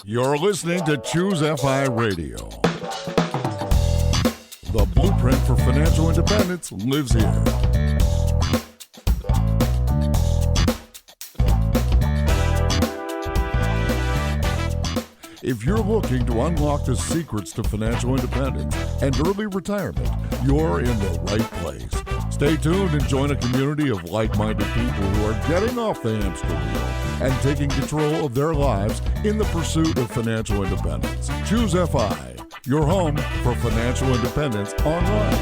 You're listening to ChooseFI Radio. The blueprint for financial independence lives here. If you're looking to unlock the secrets to financial independence and early retirement, you're in the right place. Stay tuned and join a community of like-minded people who are getting off the hamster wheel and taking control of their lives in the pursuit of financial independence. ChooseFI, your home for financial independence online.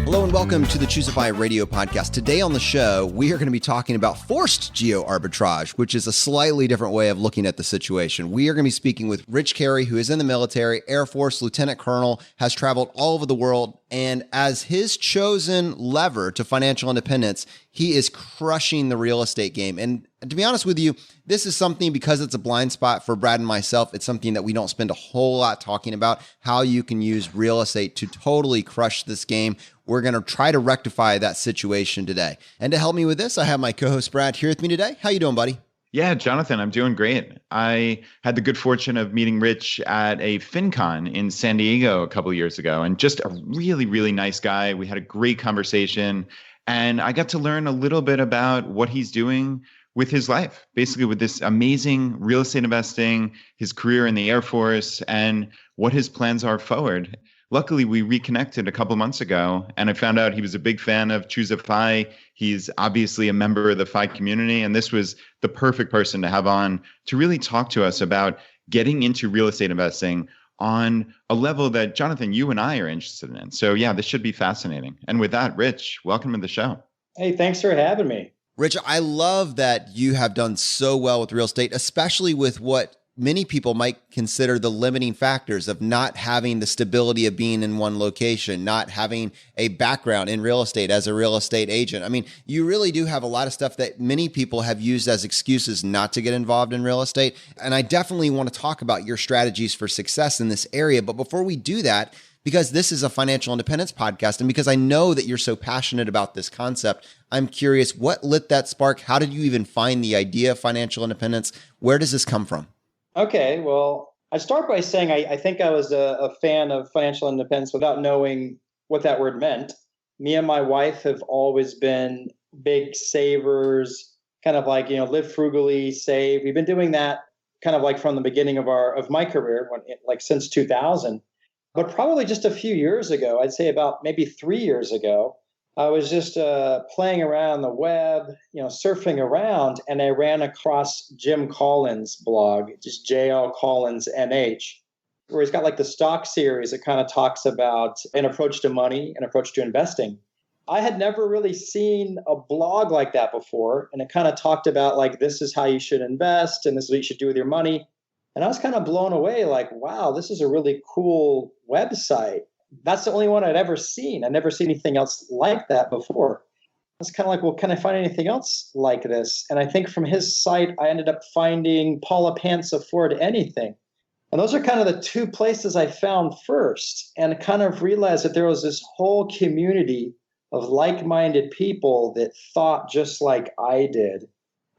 Hello and welcome to the ChooseFI Radio podcast. Today on the show, we are going to be talking about forced geo-arbitrage, which is a slightly different way of looking at the situation. We are going to be speaking with Rich Carey, who is in the military, Air Force, Lieutenant Colonel, has traveled all over the world, and as his chosen lever to financial independence, he is crushing the real estate game. And to be honest with you, this is something, because it's a blind spot for Brad and myself, it's something that we don't spend a whole lot talking about, how you can use real estate to totally crush this game. We're going to try to rectify that situation today. And to help me with this, I have my co-host Brad here with me today. How you doing, buddy? Yeah, Jonathan, I'm doing great. I had the good fortune of meeting Rich at a FinCon in San Diego a couple of years ago, and just a really, really nice guy. We had a great conversation, and I got to learn a little bit about what he's doing with his life, basically with this amazing real estate investing, his career in the Air Force, and what his plans are forward. Luckily, we reconnected a couple months ago, and I found out he was a big fan of ChooseFI. He's obviously a member of the FI community, and this was the perfect person to have on to really talk to us about getting into real estate investing on a level that, Jonathan, you and I are interested in. So yeah, this should be fascinating. And with that, Rich, welcome to the show. Hey, thanks for having me. Rich, I love that you have done so well with real estate, especially with what many people might consider the limiting factors of not having the stability of being in one location, not having a background in real estate as a real estate agent. I mean, you really do have a lot of stuff that many people have used as excuses not to get involved in real estate. And I definitely want to talk about your strategies for success in this area. But before we do that, because this is a financial independence podcast, and because I know that you're so passionate about this concept, I'm curious, what lit that spark? How did you even find the idea of financial independence? Where does this come from? Okay, well, I start by saying I think I was a fan of financial independence without knowing what that word meant. Me and my wife have always been big savers, kind of like, live frugally, save. We've been doing that kind of like from the beginning of my career, like since 2000. But probably just a few years ago, I'd say about maybe 3 years ago, I was just playing around the web, surfing around, and I ran across Jim Collins' blog, just JL Collins NH, where he's got like the stock series that kind of talks about an approach to money, an approach to investing. I had never really seen a blog like that before, and it kind of talked about like, this is how you should invest, and this is what you should do with your money. And I was kind of blown away, like, wow, this is a really cool website. That's the only one I'd ever seen. I'd never seen anything else like that before. I was kind of like, well, can I find anything else like this? And I think from his site, I ended up finding Paula Pants Afford Anything. And those are kind of the two places I found first, and kind of realized that there was this whole community of like-minded people that thought just like I did.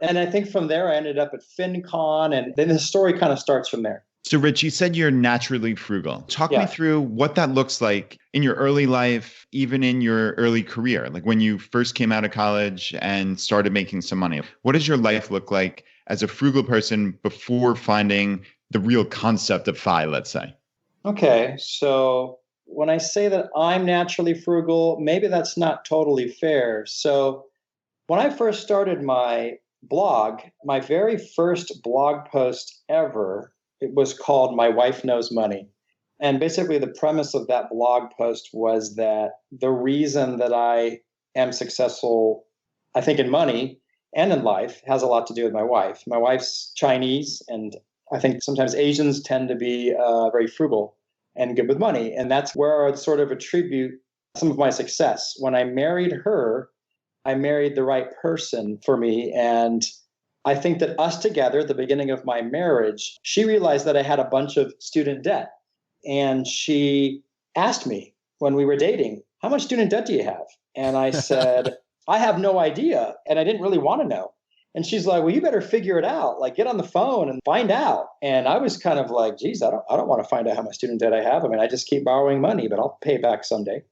And I think from there, I ended up at FinCon, and then the story kind of starts from there. So Rich, you said you're naturally frugal. Talk me through what that looks like in your early life, even in your early career, like when you first came out of college and started making some money. What does your life look like as a frugal person before finding the real concept of FI, let's say? Okay, so when I say that I'm naturally frugal, maybe that's not totally fair. So when I first started my blog, my very first blog post ever, it was called My Wife Knows Money. And basically the premise of that blog post was that the reason that I am successful, I think in money and in life, has a lot to do with my wife. My wife's Chinese, and I think sometimes Asians tend to be very frugal and good with money. And that's where I'd sort of attribute some of my success. When I married her, I married the right person for me. And I think that us together at the beginning of my marriage, she realized that I had a bunch of student debt. And she asked me when we were dating, how much student debt do you have? And I said, I have no idea. And I didn't really want to know. And she's like, well, you better figure it out. Like, get on the phone and find out. And I was kind of like, geez, I don't want to find out how much student debt I have. I mean, I just keep borrowing money, but I'll pay back someday.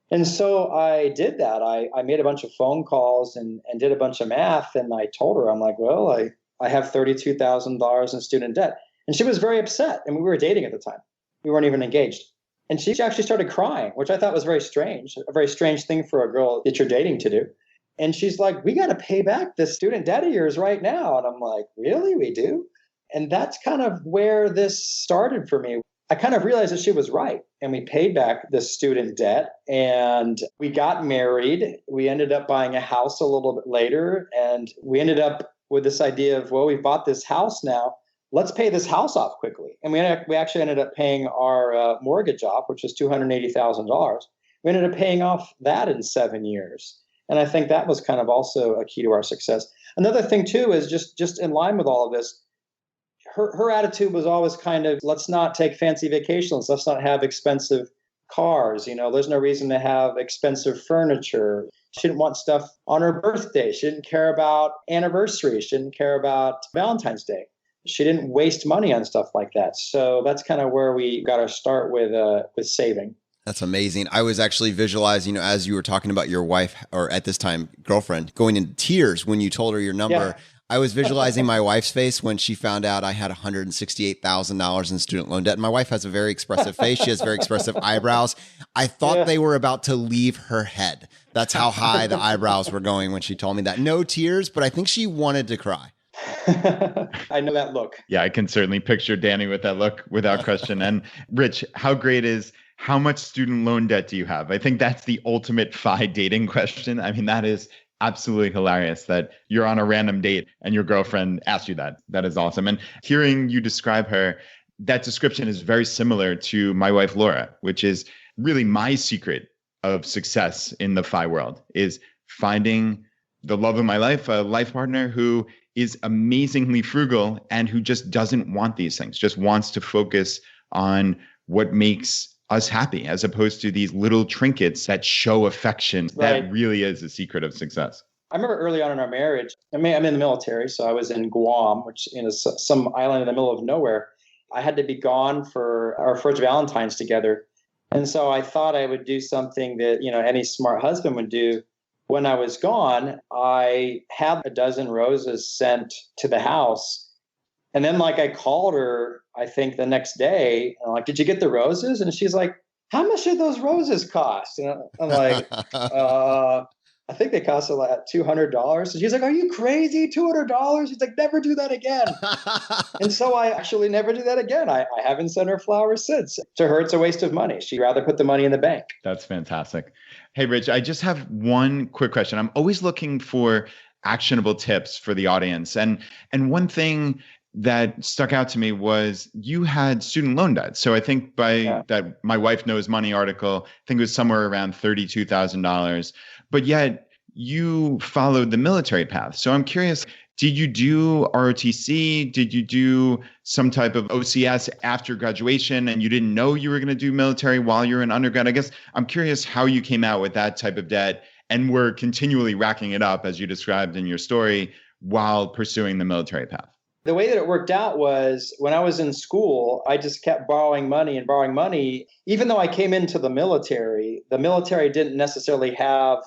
And so I did that. I made a bunch of phone calls and did a bunch of math. And I told her, I'm like, well, I have $32,000 in student debt. And she was very upset. And we were dating at the time. We weren't even engaged. And she actually started crying, which I thought was very strange, a very strange thing for a girl that you're dating to do. And she's like, we got to pay back this student debt of yours right now. And I'm like, really? We do? And that's kind of where this started for me. I kind of realized that she was right. And we paid back the student debt and we got married. We ended up buying a house a little bit later. And we ended up with this idea of, well, we bought this house now. Let's pay this house off quickly. And we actually ended up paying our mortgage off, which was $280,000. We ended up paying off that in 7 years. And I think that was kind of also a key to our success. Another thing, too, is just in line with all of this, her attitude was always kind of, let's not take fancy vacations. Let's not have expensive cars. You know, there's no reason to have expensive furniture. She didn't want stuff on her birthday. She didn't care about anniversaries. She didn't care about Valentine's Day. She didn't waste money on stuff like that. So that's kind of where we got our start with saving. That's amazing. I was actually visualizing, as you were talking about your wife, or at this time, girlfriend, going into tears when you told her your number. Yeah. I was visualizing my wife's face when she found out I had $168,000 in student loan debt. And my wife has a very expressive face. She has very expressive eyebrows. I thought they were about to leave her head. That's how high the eyebrows were going when she told me that. No tears, but I think she wanted to cry. I know that look. Yeah, I can certainly picture Danny with that look without question. And Rich, how great is how much student loan debt do you have? I think that's the ultimate FI dating question. I mean, that is absolutely hilarious that you're on a random date and your girlfriend asked you that. That is awesome. And hearing you describe her, that description is very similar to my wife, Laura, which is really my secret of success in the FI world, is finding the love of my life, a life partner who is amazingly frugal and who just doesn't want these things, just wants to focus on what makes us happy, as opposed to these little trinkets that show affection. Right. That really is the secret of success. I remember early on in our marriage, I'm in the military, so I was in Guam, which is some island in the middle of nowhere. I had to be gone for our first Valentine's together. And so I thought I would do something that, any smart husband would do. When I was gone, I had a dozen roses sent to the house. And then I called her, I think the next day, and I'm like, did you get the roses? And she's like, how much did those roses cost? And I'm like, I think they cost like $200. And she's like, are you crazy? $200? She's like, never do that again. And so I actually never do that again. I haven't sent her flowers since. To her, it's a waste of money. She'd rather put the money in the bank. That's fantastic. Hey, Rich, I just have one quick question. I'm always looking for actionable tips for the audience. And one thing that stuck out to me was you had student loan debt. So I think that My Wife Knows Money article, I think it was somewhere around $32,000, but yet you followed the military path. So I'm curious, did you do ROTC? Did you do some type of OCS after graduation and you didn't know you were going to do military while you were in undergrad? I guess I'm curious how you came out with that type of debt and were continually racking it up, as you described in your story, while pursuing the military path. The way that it worked out was when I was in school, I just kept borrowing money. Even though I came into the military didn't necessarily have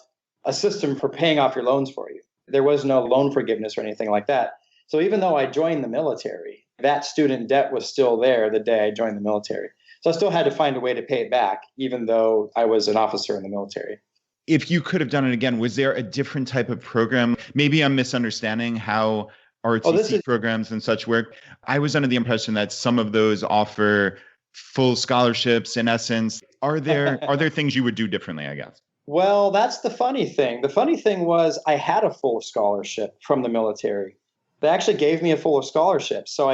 a system for paying off your loans for you. There was no loan forgiveness or anything like that. So even though I joined the military, that student debt was still there the day I joined the military. So I still had to find a way to pay it back, even though I was an officer in the military. If you could have done it again, was there a different type of program? Maybe I'm misunderstanding how ROTC programs and such work. I was under the impression that some of those offer full scholarships in essence. Are there things you would do differently, I guess? Well, that's the funny thing. The funny thing was I had a full scholarship from the military. They actually gave me a full scholarship. So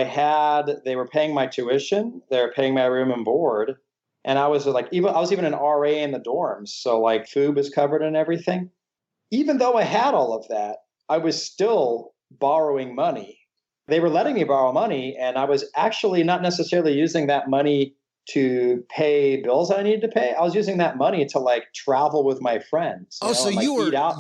they were paying my tuition, they were paying my room and board. And I was even an RA in the dorms. So food was covered and everything. Even though I had all of that, I was still borrowing money. They were letting me borrow money, and I was actually not necessarily using that money to pay bills that I needed to pay. I was using that money to like travel with my friends. Oh, so and, like,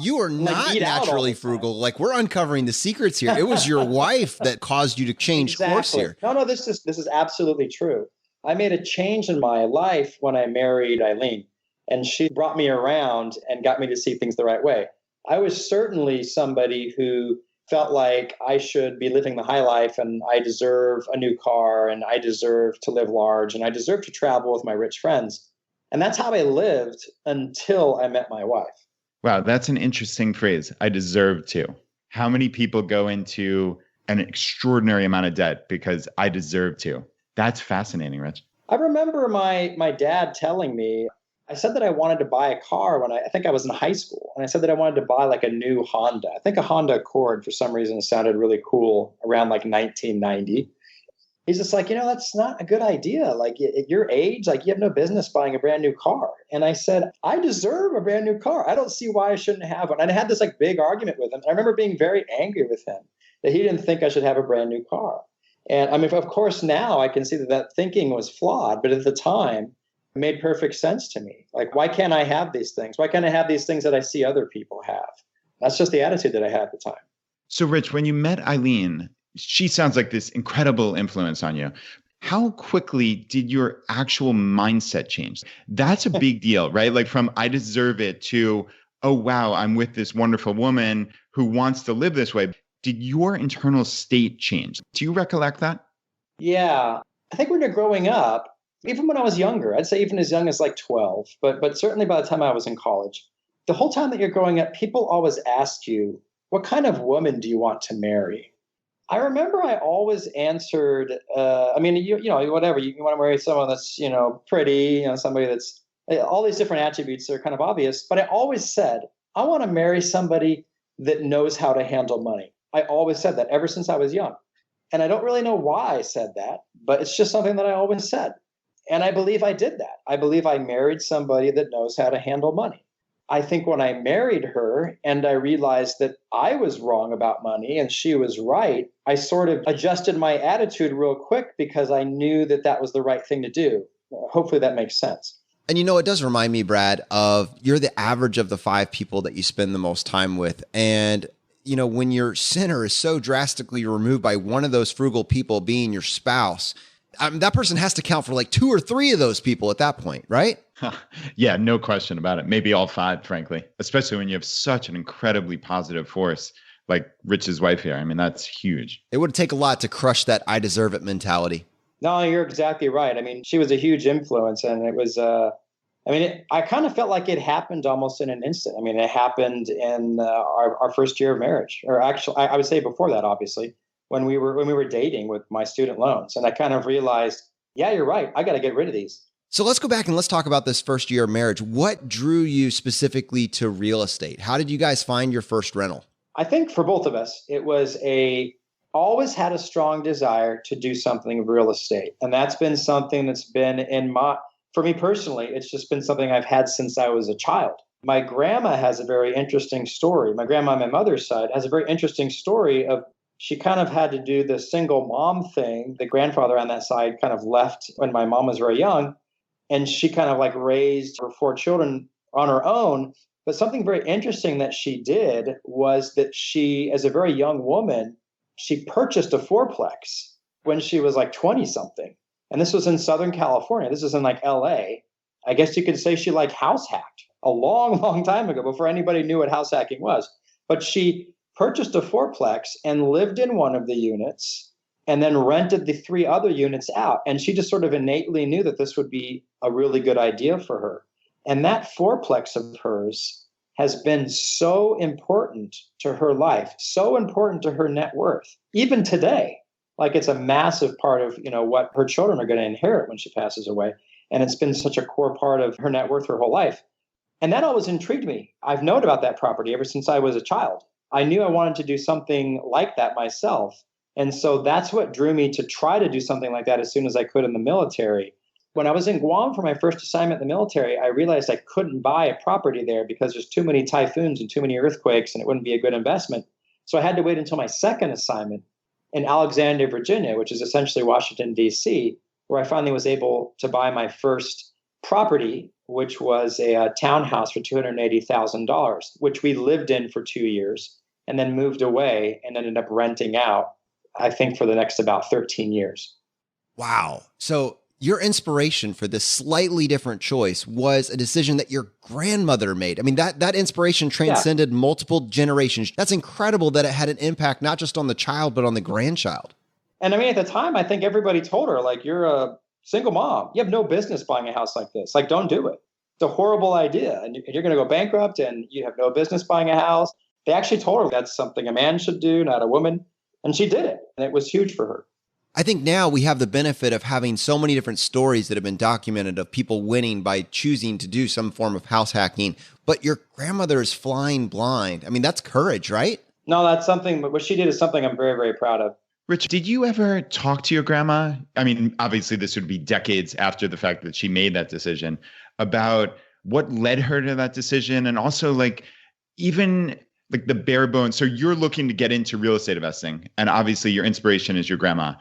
you were not naturally frugal. Like, we're uncovering the secrets here. It was your wife that caused you to change course here. No, this is absolutely true. I made a change in my life when I married Eileen, and she brought me around and got me to see things the right way. I was certainly somebody who felt like I should be living the high life, and I deserve a new car, and I deserve to live large, and I deserve to travel with my rich friends. And that's how I lived until I met my wife. Wow, that's an interesting phrase. I deserve to. How many people go into an extraordinary amount of debt because I deserve to? That's fascinating, Rich. I remember my dad telling me, I said that I wanted to buy a car when I think I was in high school. And I said that I wanted to buy like a new Honda. I think a Honda Accord for some reason sounded really cool around like 1990. He's just like, that's not a good idea. Like at your age, like you have no business buying a brand new car. And I said, I deserve a brand new car. I don't see why I shouldn't have one. And I had this like big argument with him. I remember being very angry with him that he didn't think I should have a brand new car. And I mean, of course, now I can see that thinking was flawed. But at the time, it made perfect sense to me. Like, why can't I have these things? Why can't I have these things that I see other people have? That's just the attitude that I had at the time. So, Rich, when you met Eileen, she sounds like this incredible influence on you. How quickly did your actual mindset change? That's a big deal, right? Like from I deserve it to, oh, wow, I'm with this wonderful woman who wants to live this way. Did your internal state change? Do you recollect that? Yeah. I think when you're growing up, even when I was younger, I'd say even as young as like 12, but certainly by the time I was in college, the whole time that you're growing up, people always asked you, what kind of woman do you want to marry? I remember I always answered, whatever, you want to marry someone that's, pretty, somebody that's all these different attributes are kind of obvious. But I always said, I want to marry somebody that knows how to handle money. I always said that ever since I was young. And I don't really know why I said that, but it's just something that I always said. And I believe I did that. I believe I married somebody that knows how to handle money. I think when I married her and I realized that I was wrong about money and she was right, I sort of adjusted my attitude real quick because I knew that that was the right thing to do. Hopefully that makes sense. And it does remind me, Brad, of you're the average of the 5 people that you spend the most time with. And, when your center is so drastically removed by one of those frugal people being your spouse, that person has to count for like 2 or 3 of those people at that point, right? Yeah, no question about it. Maybe all 5, frankly, especially when you have such an incredibly positive force like Rich's wife here. I mean, that's huge. It would take a lot to crush that I deserve it mentality. No, you're exactly right. I mean, she was a huge influence, and it was, I kind of felt like it happened almost in an instant. I mean, it happened in our first year of marriage, or actually, I would say before that, obviously, when we were dating with my student loans. And I kind of realized, yeah, you're right. I got to get rid of these. So let's go back and let's talk about this first year of marriage. What drew you specifically to real estate? How did you guys find your first rental? I think for both of us, it was always had a strong desire to do something with real estate. And that's been something that's been for me personally, it's just been something I've had since I was a child. My grandma has a very interesting story. My grandma on my mother's side has a very interesting story of she kind of had to do the single mom thing. The grandfather on that side kind of left when my mom was very young. And she kind of like raised her 4 children on her own. But something very interesting that she did was that she, as a very young woman, she purchased a 4-plex when she was like 20 something. And this was in Southern California. This is in like LA. I guess you could say she like house hacked a long, long time ago before anybody knew what house hacking was. But she purchased a 4-plex and lived in one of the units and then rented the 3 other units out. And she just sort of innately knew that this would be a really good idea for her. And that 4-plex of hers has been so important to her life, so important to her net worth, even today. Like it's a massive part of, what her children are going to inherit when she passes away. And it's been such a core part of her net worth her whole life. And that always intrigued me. I've known about that property ever since I was a child. I knew I wanted to do something like that myself. And so that's what drew me to try to do something like that as soon as I could in the military. When I was in Guam for my first assignment in the military, I realized I couldn't buy a property there because there's too many typhoons and too many earthquakes, and it wouldn't be a good investment. So I had to wait until my second assignment in Alexandria, Virginia, which is essentially Washington, D.C. where I finally was able to buy my first property, which was a townhouse for $280,000, which we lived in for 2 years and then moved away and ended up renting out, I think, for the next about 13 years. Wow. So your inspiration for this slightly different choice was a decision that your grandmother made. I mean, that inspiration transcended multiple generations. That's incredible that it had an impact, not just on the child, but on the grandchild. And I mean, at the time, I think everybody told her, like, you're a single mom. You have no business buying a house like this. Like, don't do it. It's a horrible idea. And you're going to go bankrupt and you have no business buying a house. They actually told her that's something a man should do, not a woman. And she did it. And it was huge for her. I think now we have the benefit of having so many different stories that have been documented of people winning by choosing to do some form of house hacking. But your grandmother is flying blind. I mean, that's courage, right? No, that's something, but what she did is something I'm very, very proud of. Rich, did you ever talk to your grandma? I mean, obviously this would be decades after the fact that she made that decision, about what led her to that decision, and also like even like the bare bones. So you're looking to get into real estate investing, and obviously your inspiration is your grandma.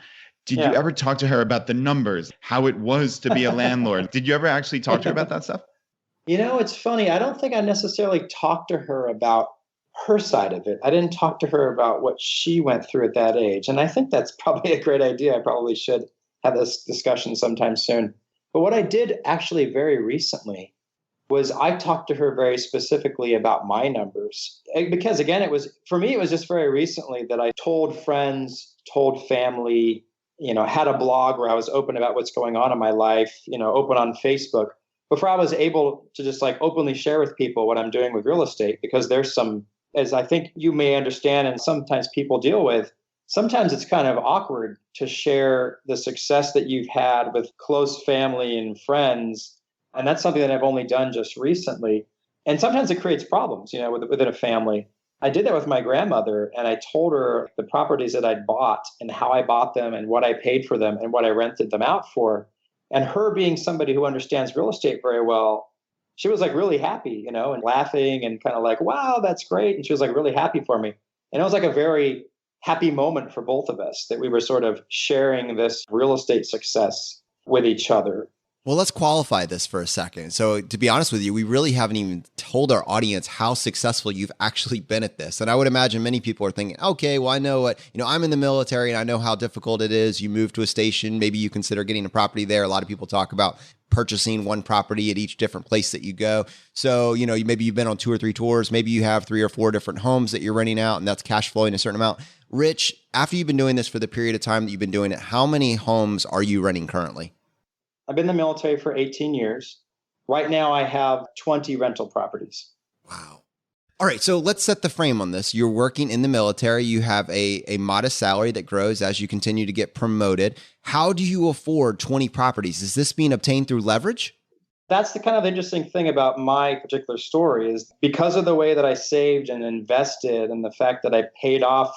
Did you ever talk to her about the numbers, how it was to be a landlord? Did you ever actually talk to her about that stuff? You know, it's funny. I don't think I necessarily talked to her about her side of it. I didn't talk to her about what she went through at that age. And I think that's probably a great idea. I probably should have this discussion sometime soon. But what I did actually very recently was I talked to her very specifically about my numbers. Because again, for me, it was just very recently that I told friends, told family, had a blog where I was open about what's going on in my life, open on Facebook, before I was able to just like openly share with people what I'm doing with real estate. Because there's some, as I think you may understand, and sometimes people deal with, sometimes it's kind of awkward to share the success that you've had with close family and friends. And that's something that I've only done just recently. And sometimes it creates problems, within a family. I did that with my grandmother, and I told her the properties that I'd bought and how I bought them and what I paid for them and what I rented them out for. And her being somebody who understands real estate very well, she was like really happy, and laughing and kind of like, wow, that's great. And she was like really happy for me. And it was like a very happy moment for both of us that we were sort of sharing this real estate success with each other. Well, let's qualify this for a second. So to be honest with you, we really haven't even told our audience how successful you've actually been at this. And I would imagine many people are thinking, okay, well, I know what, I'm in the military and I know how difficult it is. You move to a station, maybe you consider getting a property there. A lot of people talk about purchasing one property at each different place that you go. So, maybe you've been on 2 or 3 tours, maybe you have 3 or 4 different homes that you're renting out and that's cash flowing a certain amount. Rich, after you've been doing this for the period of time that you've been doing it, how many homes are you renting currently? I've been in the military for 18 years. Right now, I have 20 rental properties. Wow. All right. So let's set the frame on this. You're working in the military. You have a modest salary that grows as you continue to get promoted. How do you afford 20 properties? Is this being obtained through leverage? That's the kind of interesting thing about my particular story is because of the way that I saved and invested and the fact that I paid off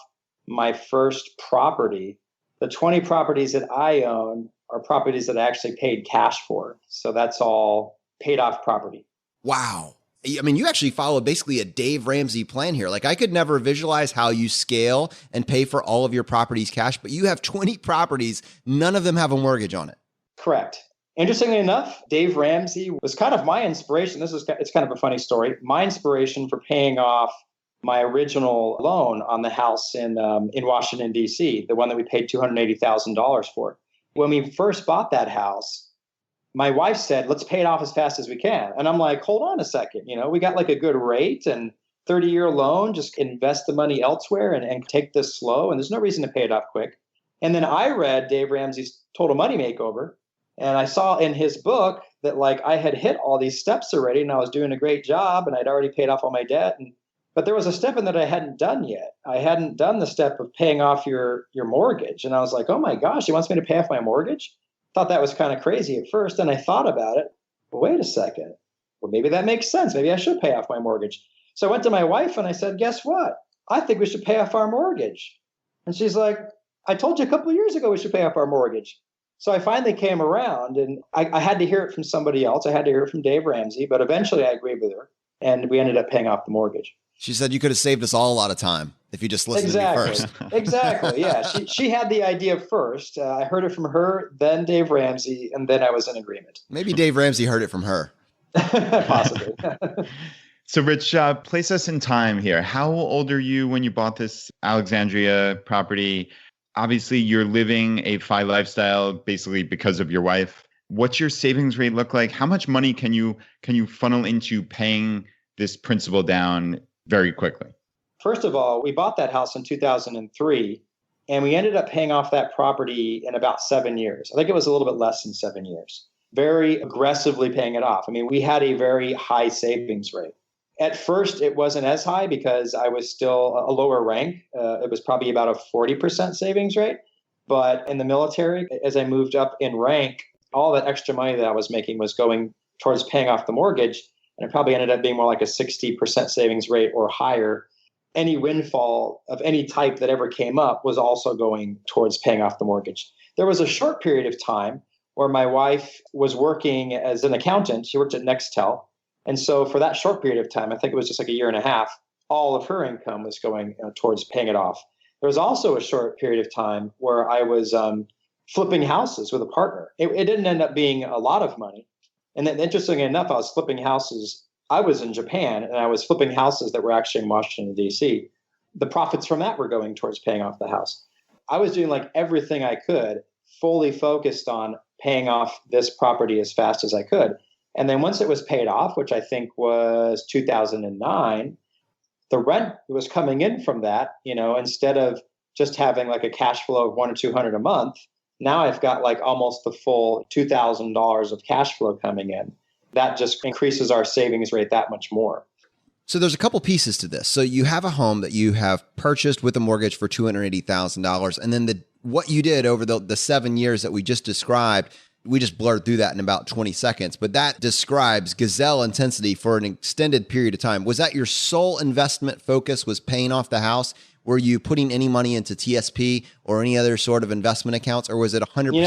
my first property, the 20 properties that I own are properties that I actually paid cash for. So that's all paid off property. Wow. I mean, you actually follow basically a Dave Ramsey plan here. Like I could never visualize how you scale and pay for all of your properties cash, but you have 20 properties. None of them have a mortgage on it. Correct. Interestingly enough, Dave Ramsey was kind of my inspiration. It's kind of a funny story. My inspiration for paying off my original loan on the house in Washington, D.C., the one that we paid $280,000 for. When we first bought that house, my wife said, let's pay it off as fast as we can. And I'm like, hold on a second. We got like a good rate and 30-year loan, just invest the money elsewhere and take this slow. And there's no reason to pay it off quick. And then I read Dave Ramsey's Total Money Makeover. And I saw in his book that like I had hit all these steps already and I was doing a great job and I'd already paid off all my debt. But there was a step in that I hadn't done yet. I hadn't done the step of paying off your mortgage. And I was like, oh my gosh, he wants me to pay off my mortgage? Thought that was kind of crazy at first. And I thought about it. Well, wait a second. Well, maybe that makes sense. Maybe I should pay off my mortgage. So I went to my wife and I said, guess what? I think we should pay off our mortgage. And she's like, I told you a couple of years ago we should pay off our mortgage. So I finally came around and I had to hear it from somebody else. I had to hear it from Dave Ramsey, but eventually I agreed with her and we ended up paying off the mortgage. She said you could have saved us all a lot of time. if you just listen to me first. Exactly. Yeah. She had the idea first. I heard it from her, then Dave Ramsey, and then I was in agreement. Maybe Dave Ramsey heard it from her. Possibly. So Rich, place us in time here. How old are you when you bought this Alexandria property? Obviously, you're living a FI lifestyle basically because of your wife. What's your savings rate look like? How much money can you funnel into paying this principal down very quickly? First of all, we bought that house in 2003, and we ended up paying off that property in about 7 years. I think it was a little bit less than 7 years. Very aggressively paying it off. I mean, we had a very high savings rate. At first, it wasn't as high because I was still a lower rank. It was probably about a 40% savings rate. But in the military, as I moved up in rank, all that extra money that I was making was going towards paying off the mortgage. And it probably ended up being more like a 60% savings rate or higher. Any windfall of any type that ever came up was also going towards paying off the mortgage. There was a short period of time where my wife was working as an accountant. She worked at Nextel. And so for that short period of time, I think it was just like a year and a half, all of her income was going towards paying it off. There was also a short period of time where I was flipping houses with a partner. It didn't end up being a lot of money. And then interestingly enough, I was flipping houses. I was in Japan and I was flipping houses that were actually in Washington, D.C. The profits from that were going towards paying off the house. I was doing like everything I could, fully focused on paying off this property as fast as I could. And then once it was paid off, which I think was 2009, the rent was coming in from that, instead of just having like a cash flow of $100 or $200 a month, now I've got like almost the full $2,000 of cash flow coming in. That just increases our savings rate that much more. So there's a couple pieces to this. So you have a home that you have purchased with a mortgage for $280,000. And then what you did over the 7 years that we just described, we just blurred through that in about 20 seconds, but that describes gazelle intensity for an extended period of time. Was that your sole investment focus, was paying off the house? Were you putting any money into TSP or any other sort of investment accounts, or was it 100%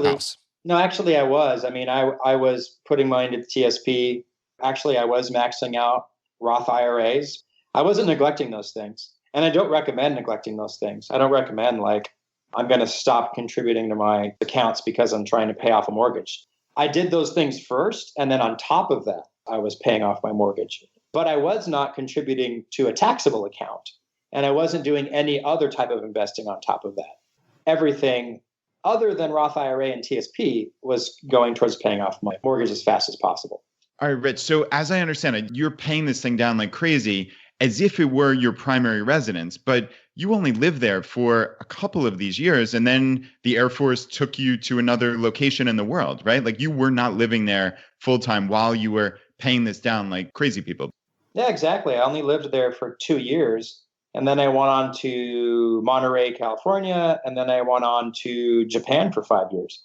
house? No, actually I was. I mean, I was putting money into TSP. Actually, I was maxing out Roth IRAs. I wasn't neglecting those things. And I don't recommend neglecting those things. I don't recommend like, I'm going to stop contributing to my accounts because I'm trying to pay off a mortgage. I did those things first. And then on top of that, I was paying off my mortgage. But I was not contributing to a taxable account. And I wasn't doing any other type of investing on top of that. Everything other than Roth IRA and TSP was going towards paying off my mortgage as fast as possible. All right, Rich. So as I understand it, you're paying this thing down like crazy as if it were your primary residence, but you only lived there for a couple of these years, and then the Air Force took you to another location in the world, right? Like you were not living there full time while you were paying this down like crazy people. Yeah, exactly. I only lived there for 2 years. And then I went on to Monterey, California, and then I went on to Japan for 5 years.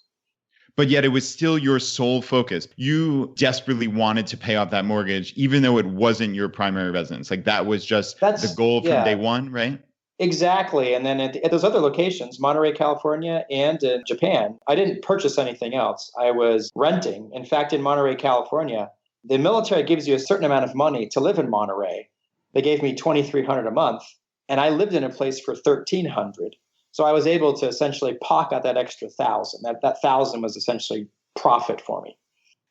But yet it was still your sole focus. You desperately wanted to pay off that mortgage, even though it wasn't your primary residence. Like that was just the goal from day one, right? Exactly. And then at those other locations, Monterey, California, and in Japan, I didn't purchase anything else. I was renting. In fact, in Monterey, California, the military gives you a certain amount of money to live in Monterey. They gave me $2,300 a month, and I lived in a place for $1,300. So I was able to essentially pocket that extra $1,000. That $1,000 was essentially profit for me.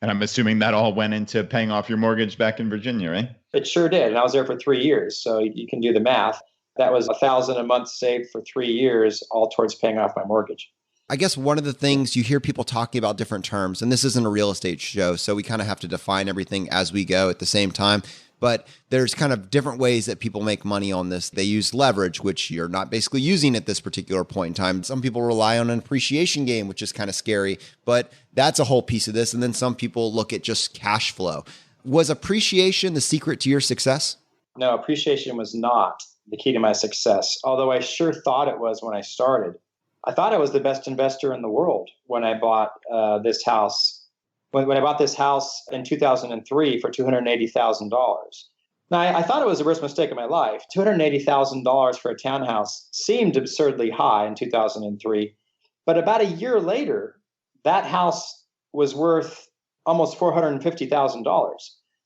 And I'm assuming that all went into paying off your mortgage back in Virginia, right? It sure did. And I was there for 3 years. So you can do the math. That was $1,000 a month saved for 3 years, all towards paying off my mortgage. I guess one of the things you hear people talking about different terms, and this isn't a real estate show, so we kind of have to define everything as we go at the same time. But there's kind of different ways that people make money on this. They use leverage, which you're not basically using at this particular point in time. Some people rely on an appreciation game, which is kind of scary, but that's a whole piece of this. And then some people look at just cash flow. Was appreciation the secret to your success? No, appreciation was not the key to my success, although I sure thought it was when I started. I thought I was the best investor in the world when I bought this house. When I bought this house in 2003 for $280,000. Now, I thought it was the worst mistake of my life. $280,000 for a townhouse seemed absurdly high in 2003. But about a year later, that house was worth almost $450,000.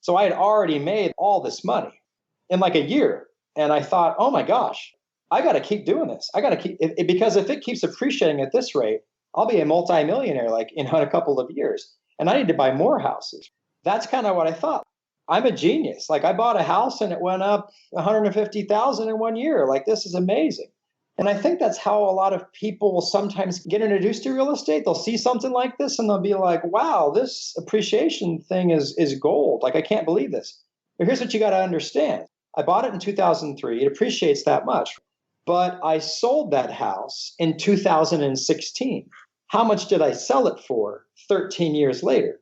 So I had already made all this money in like a year. And I thought, oh my gosh, I got to keep doing this. I got to because if it keeps appreciating at this rate, I'll be a multimillionaire like in a couple of years. And I need to buy more houses. That's kind of what I thought. I'm a genius. Like I bought a house and it went up 150,000 in 1 year. Like this is amazing. And I think that's how a lot of people will sometimes get introduced to real estate. They'll see something like this and they'll be like, wow, this appreciation thing is gold. Like I can't believe this. But here's what you got to understand. I bought it in 2003. It appreciates that much. But I sold that house in 2016. How much did I sell it for 13 years later?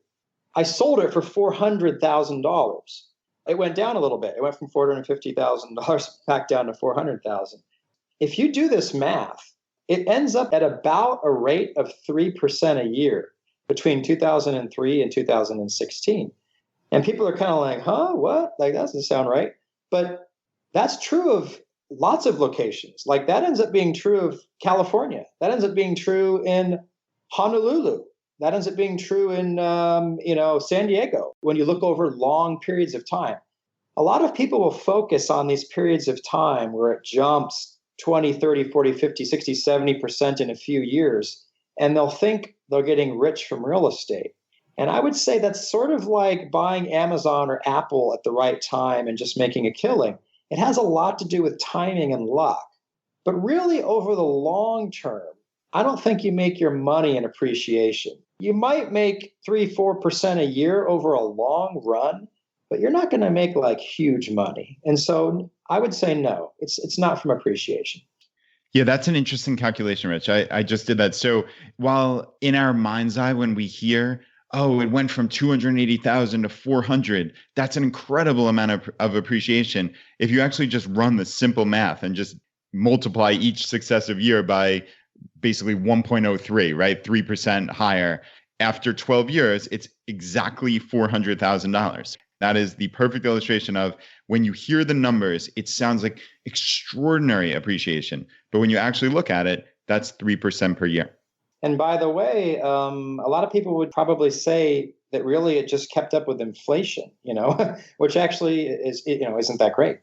I sold it for $400,000. It went down a little bit. It went from $450,000 back down to $400,000. If you do this math, it ends up at about a rate of 3% a year between 2003 and 2016. And people are kind of like, huh, what? Like, that doesn't sound right. But that's true of lots of locations. Like that ends up being true of California. That ends up being true in Honolulu. That ends up being true in, San Diego. When you look over long periods of time, a lot of people will focus on these periods of time where it jumps 20, 30, 40, 50, 60, 70% in a few years. And they'll think they're getting rich from real estate. And I would say that's sort of like buying Amazon or Apple at the right time and just making a killing. It has a lot to do with timing and luck. But really, over the long term, I don't think you make your money in appreciation. You might make 3-4% a year over a long run, but you're not going to make like huge money. And so I would say no, it's not from appreciation. Yeah, that's an interesting calculation, Rich. I just did that. So while in our mind's eye, when we hear, oh, it went from 280,000 to 400, that's an incredible amount of appreciation. If you actually just run the simple math and just multiply each successive year by basically 1.03, right? 3% higher. After 12 years, it's exactly $400,000. That is the perfect illustration of when you hear the numbers, it sounds like extraordinary appreciation. But when you actually look at it, that's 3% per year. And by the way, a lot of people would probably say that really it just kept up with inflation, which actually is, isn't that great.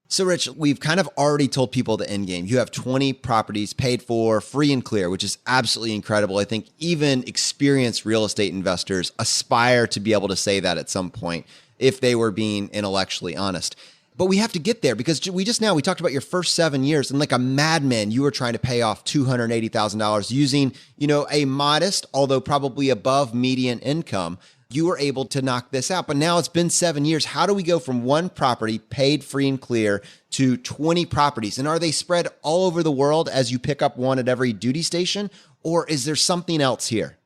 So, Rich, we've kind of already told people the end game. You have 20 properties paid for, free and clear, which is absolutely incredible. I think even experienced real estate investors aspire to be able to say that at some point if they were being intellectually honest. But we have to get there because we talked about your first 7 years and like a madman, you were trying to pay off $280,000 using, a modest, although probably above median income. You were able to knock this out. But now it's been 7 years. How do we go from one property paid free and clear to 20 properties? And are they spread all over the world as you pick up one at every duty station? Or is there something else here?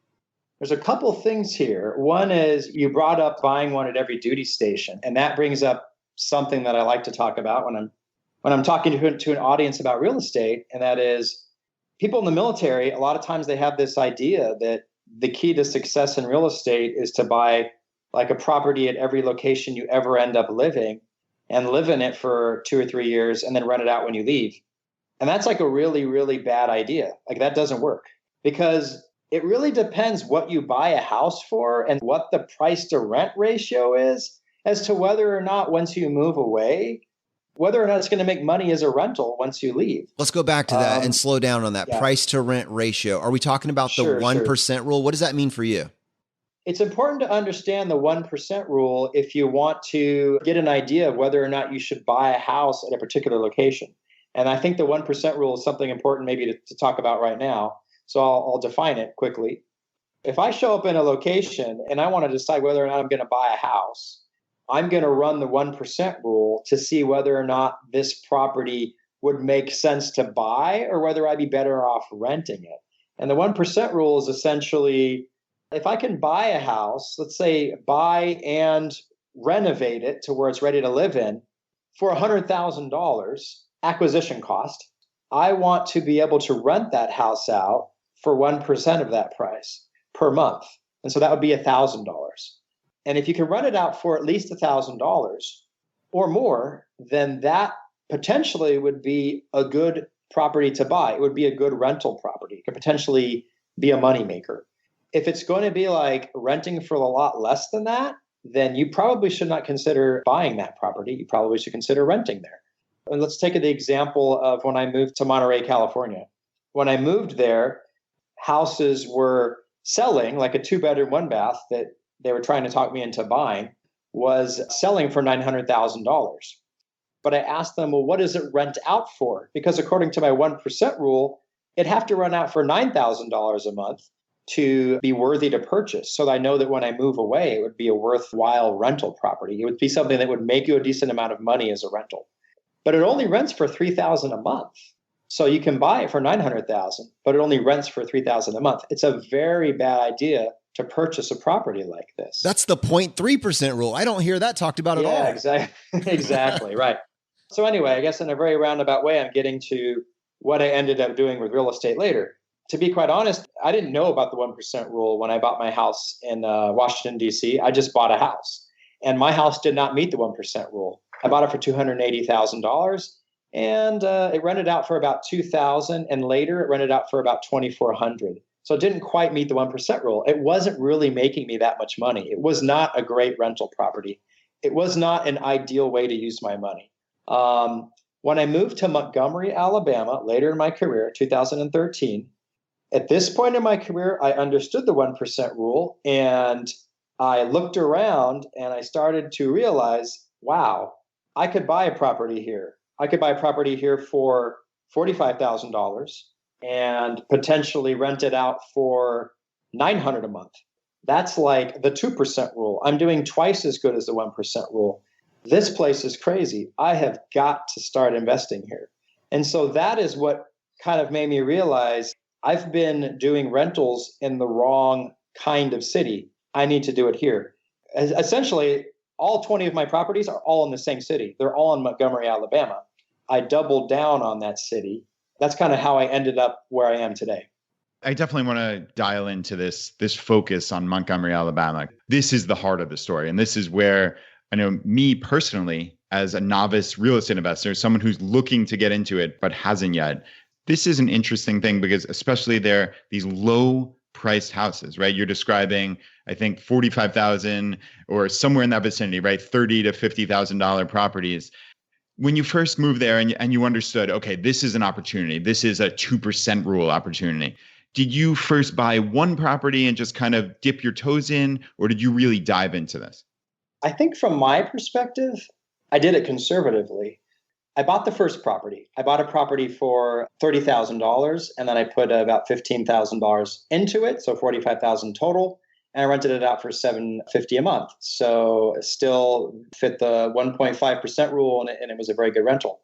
There's a couple things here. One is you brought up buying one at every duty station. And that brings up something that I like to talk about when I'm talking to an audience about real estate. And that is people in the military, a lot of times they have this idea that the key to success in real estate is to buy like a property at every location you ever end up living and live in it for 2 or 3 years and then rent it out when you leave. And that's like a really, really bad idea. Like that doesn't work because it really depends what you buy a house for and what the price to rent ratio is as to whether or not once you move away, whether or not it's going to make money as a rental once you leave. Let's go back to that and slow down on that price to rent ratio. Are we talking about the 1% rule? What does that mean for you? It's important to understand the 1% rule if you want to get an idea of whether or not you should buy a house at a particular location. And I think the 1% rule is something important maybe to talk about right now. So I'll define it quickly. If I show up in a location and I want to decide whether or not I'm going to buy a house, I'm going to run the 1% rule to see whether or not this property would make sense to buy or whether I'd be better off renting it. And the 1% rule is essentially, if I can buy a house, let's say buy and renovate it to where it's ready to live in for $100,000 acquisition cost, I want to be able to rent that house out for 1% of that price per month. And so that would be $1,000. And if you can rent it out for at least $1,000 or more, then that potentially would be a good property to buy. It would be a good rental property. It could potentially be a moneymaker. If it's going to be like renting for a lot less than that, then you probably should not consider buying that property. You probably should consider renting there. And let's take the example of when I moved to Monterey, California. When I moved there, houses were selling, like a 2-bedroom, 1-bath that they were trying to talk me into buying, was selling for $900,000. But I asked them, well, what does it rent out for? Because according to my 1% rule, it'd have to rent out for $9,000 a month to be worthy to purchase. So that I know that when I move away, it would be a worthwhile rental property. It would be something that would make you a decent amount of money as a rental. But it only rents for $3,000 a month. So you can buy it for $900,000, but it only rents for $3,000 a month. It's a very bad idea to purchase a property like this. That's the 0.3% rule. I don't hear that talked about at all. Yeah, exactly. Exactly. Right. So anyway, I guess in a very roundabout way, I'm getting to what I ended up doing with real estate later. To be quite honest, I didn't know about the 1% rule when I bought my house in Washington, D.C. I just bought a house, and my house did not meet the 1% rule. I bought it for $280,000, and it rented out for about $2,000, and later it rented out for about $2,400. So it didn't quite meet the 1% rule. It wasn't really making me that much money. It was not a great rental property. It was not an ideal way to use my money. When I moved to Montgomery, Alabama, later in my career, 2013, at this point in my career, I understood the 1% rule, and I looked around and I started to realize, wow, I could buy a property here. I could buy a property here for $45,000 and potentially rent it out for $900 a month. That's like the 2% rule. I'm doing twice as good as the 1% rule. This place is crazy. I have got to start investing here. And so that is what kind of made me realize I've been doing rentals in the wrong kind of city. I need to do it here. Essentially, all 20 of my properties are all in the same city. They're all in Montgomery, Alabama. I doubled down on that city. That's kind of how I ended up where I am today. I definitely want to dial into this focus on Montgomery, Alabama. This is the heart of the story. And this is where I know me personally, as a novice real estate investor, someone who's looking to get into it but hasn't yet, this is an interesting thing because especially these low priced houses, right? You're describing, I think, 45,000 or somewhere in that vicinity, right? $30,000 to $50,000 properties. When you first moved there and you understood, okay, this is an opportunity. This is a 2% rule opportunity. Did you first buy one property and just kind of dip your toes in, or did you really dive into this? I think from my perspective, I did it conservatively. I bought the first property. I bought a property for $30,000, and then I put about $15,000 into it, so $45,000 total, and I rented it out for $750 a month. So it still fit the 1.5% rule, and it was a very good rental.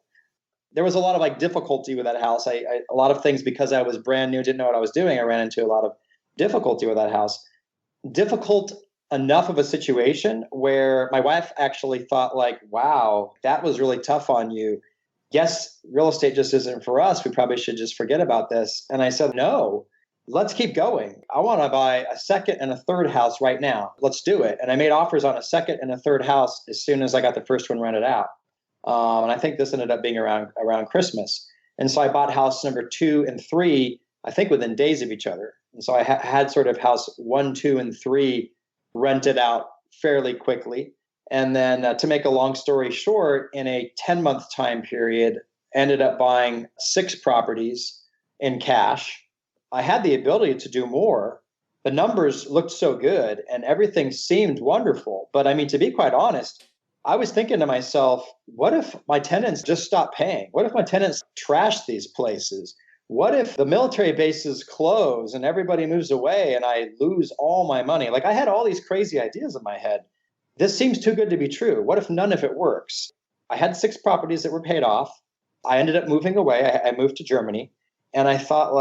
There was a lot of difficulty with that house. A lot of things, because I was brand new, didn't know what I was doing. I ran into a lot of difficulty with that house. Difficult enough of a situation where my wife actually thought wow, that was really tough on you. Yes, real estate just isn't for us. We probably should just forget about this. And I said, no, let's keep going. I want to buy a second and a third house right now. Let's do it. And I made offers on a second and a third house as soon as I got the first one rented out. And I think this ended up being around Christmas. And so I bought house number 2 and 3, I think within days of each other. And so I had sort of house 1, 2, and 3 rented out fairly quickly. And then to make a long story short, in a 10-month time period, ended up buying 6 properties in cash. I had the ability to do more. The numbers looked so good and everything seemed wonderful. But I mean, to be quite honest, I was thinking to myself, what if my tenants just stop paying? What if my tenants trash these places? What if the military bases close and everybody moves away and I lose all my money? I had all these crazy ideas in my head. This seems too good to be true. What if none of it works? I had 6 properties that were paid off. I ended up moving away. I moved to Germany, and I thought,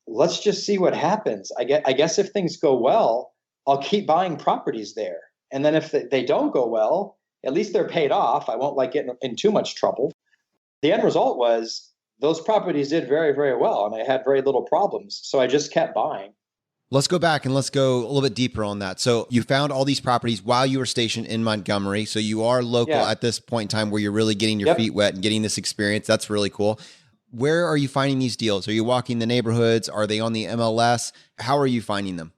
let's just see what happens. I guess if things go well, I'll keep buying properties there. And then if they don't go well, at least they're paid off. I won't get in too much trouble. The end result was those properties did very, very well, and I had very little problems. So I just kept buying. Let's go back and let's go a little bit deeper on that. So you found all these properties while you were stationed in Montgomery. So you are local at this point in time where you're really getting your feet wet and getting this experience. That's really cool. Where are you finding these deals? Are you walking the neighborhoods? Are they on the MLS? How are you finding them?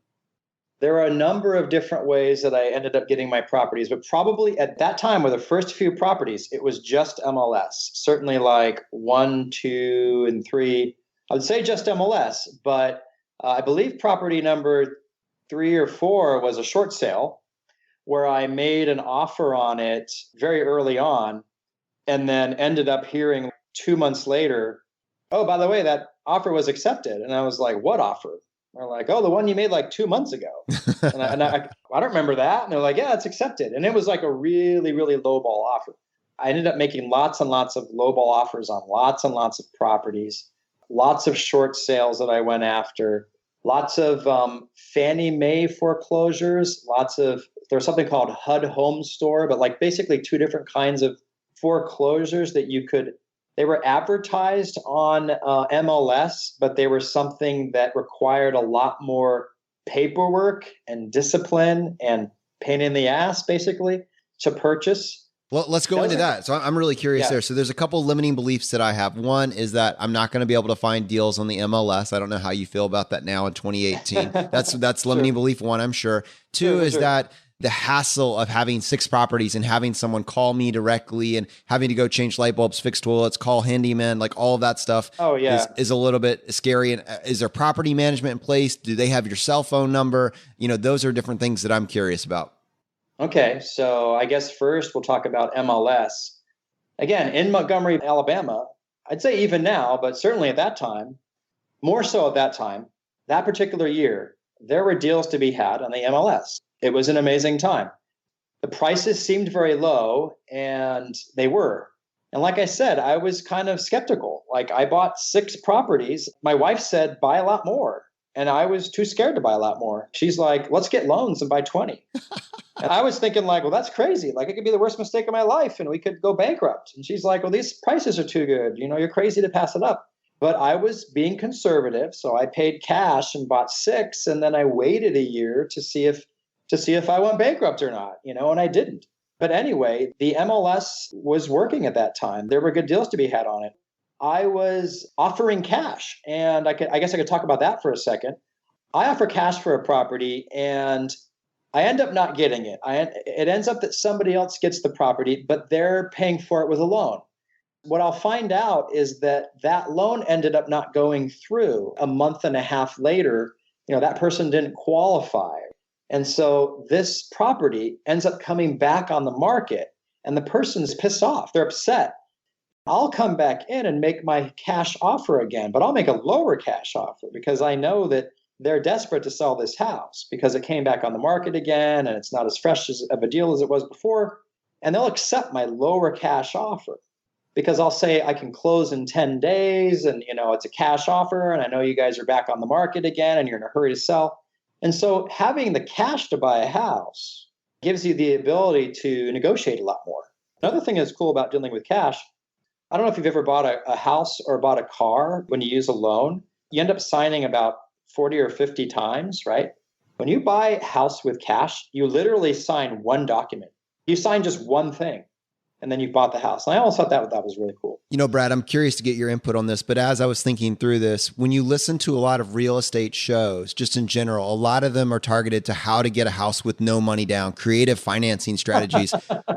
There are a number of different ways that I ended up getting my properties, but probably at that time with the first few properties, it was just MLS. Certainly like 1, 2, and 3. I would say just MLS, but I believe property number 3 or 4 was a short sale where I made an offer on it very early on and then ended up hearing 2 months later, oh, by the way, that offer was accepted. And I was like, what offer? They're like, oh, the one you made like 2 months ago. I don't remember that. And they're like, yeah, it's accepted. And it was like a really, really lowball offer. I ended up making lots and lots of lowball offers on lots and lots of properties, lots of short sales that I went after, lots of Fannie Mae foreclosures, there's something called HUD Home Store, but like basically 2 different kinds of foreclosures that they were advertised on MLS, but they were something that required a lot more paperwork and discipline and pain in the ass, basically, to purchase. Well, let's go into that. So I'm really curious there. So there's a couple limiting beliefs that I have. One is that I'm not going to be able to find deals on the MLS. I don't know how you feel about that now in 2018. That's limiting belief one, I'm sure. Two is that the hassle of having 6 properties and having someone call me directly and having to go change light bulbs, fix toilets, call handyman, like all of that stuff is a little bit scary. And is there property management in place? Do they have your cell phone number? Those are different things that I'm curious about. Okay, so I guess first we'll talk about MLS. Again, in Montgomery, Alabama, I'd say even now, but certainly at that time, more so at that time, that particular year, there were deals to be had on the MLS. It was an amazing time. The prices seemed very low, and they were. And like I said, I was kind of skeptical. Like I bought 6 properties. My wife said, buy a lot more. And I was too scared to buy a lot more. She's like, let's get loans and buy 20. And I was thinking like, well, that's crazy. Like it could be the worst mistake of my life and we could go bankrupt. And she's like, well, these prices are too good. You're crazy to pass it up. But I was being conservative. So I paid cash and bought 6. And then I waited a year to see if I went bankrupt or not, and I didn't. But anyway, the MLS was working at that time. There were good deals to be had on it. I was offering cash, and I guess I could talk about that for a second. I offer cash for a property, and I end up not getting it. It ends up that somebody else gets the property, but they're paying for it with a loan. What I'll find out is that loan ended up not going through a month and a half later. That person didn't qualify. And so this property ends up coming back on the market, and the person's pissed off. They're upset. I'll come back in and make my cash offer again, but I'll make a lower cash offer because I know that they're desperate to sell this house because it came back on the market again and it's not as fresh of a deal as it was before. And they'll accept my lower cash offer because I'll say I can close in 10 days and, it's a cash offer and I know you guys are back on the market again and you're in a hurry to sell. And so having the cash to buy a house gives you the ability to negotiate a lot more. Another thing that's cool about dealing with cash, I don't know if you've ever bought a house or bought a car when you use a loan. You end up signing about 40 or 50 times, right? When you buy a house with cash, you literally sign one document. You sign just one thing. And then you bought the house. And I always thought that was really cool. Brad, I'm curious to get your input on this, but as I was thinking through this, when you listen to a lot of real estate shows, just in general, a lot of them are targeted to how to get a house with no money down, creative financing strategies.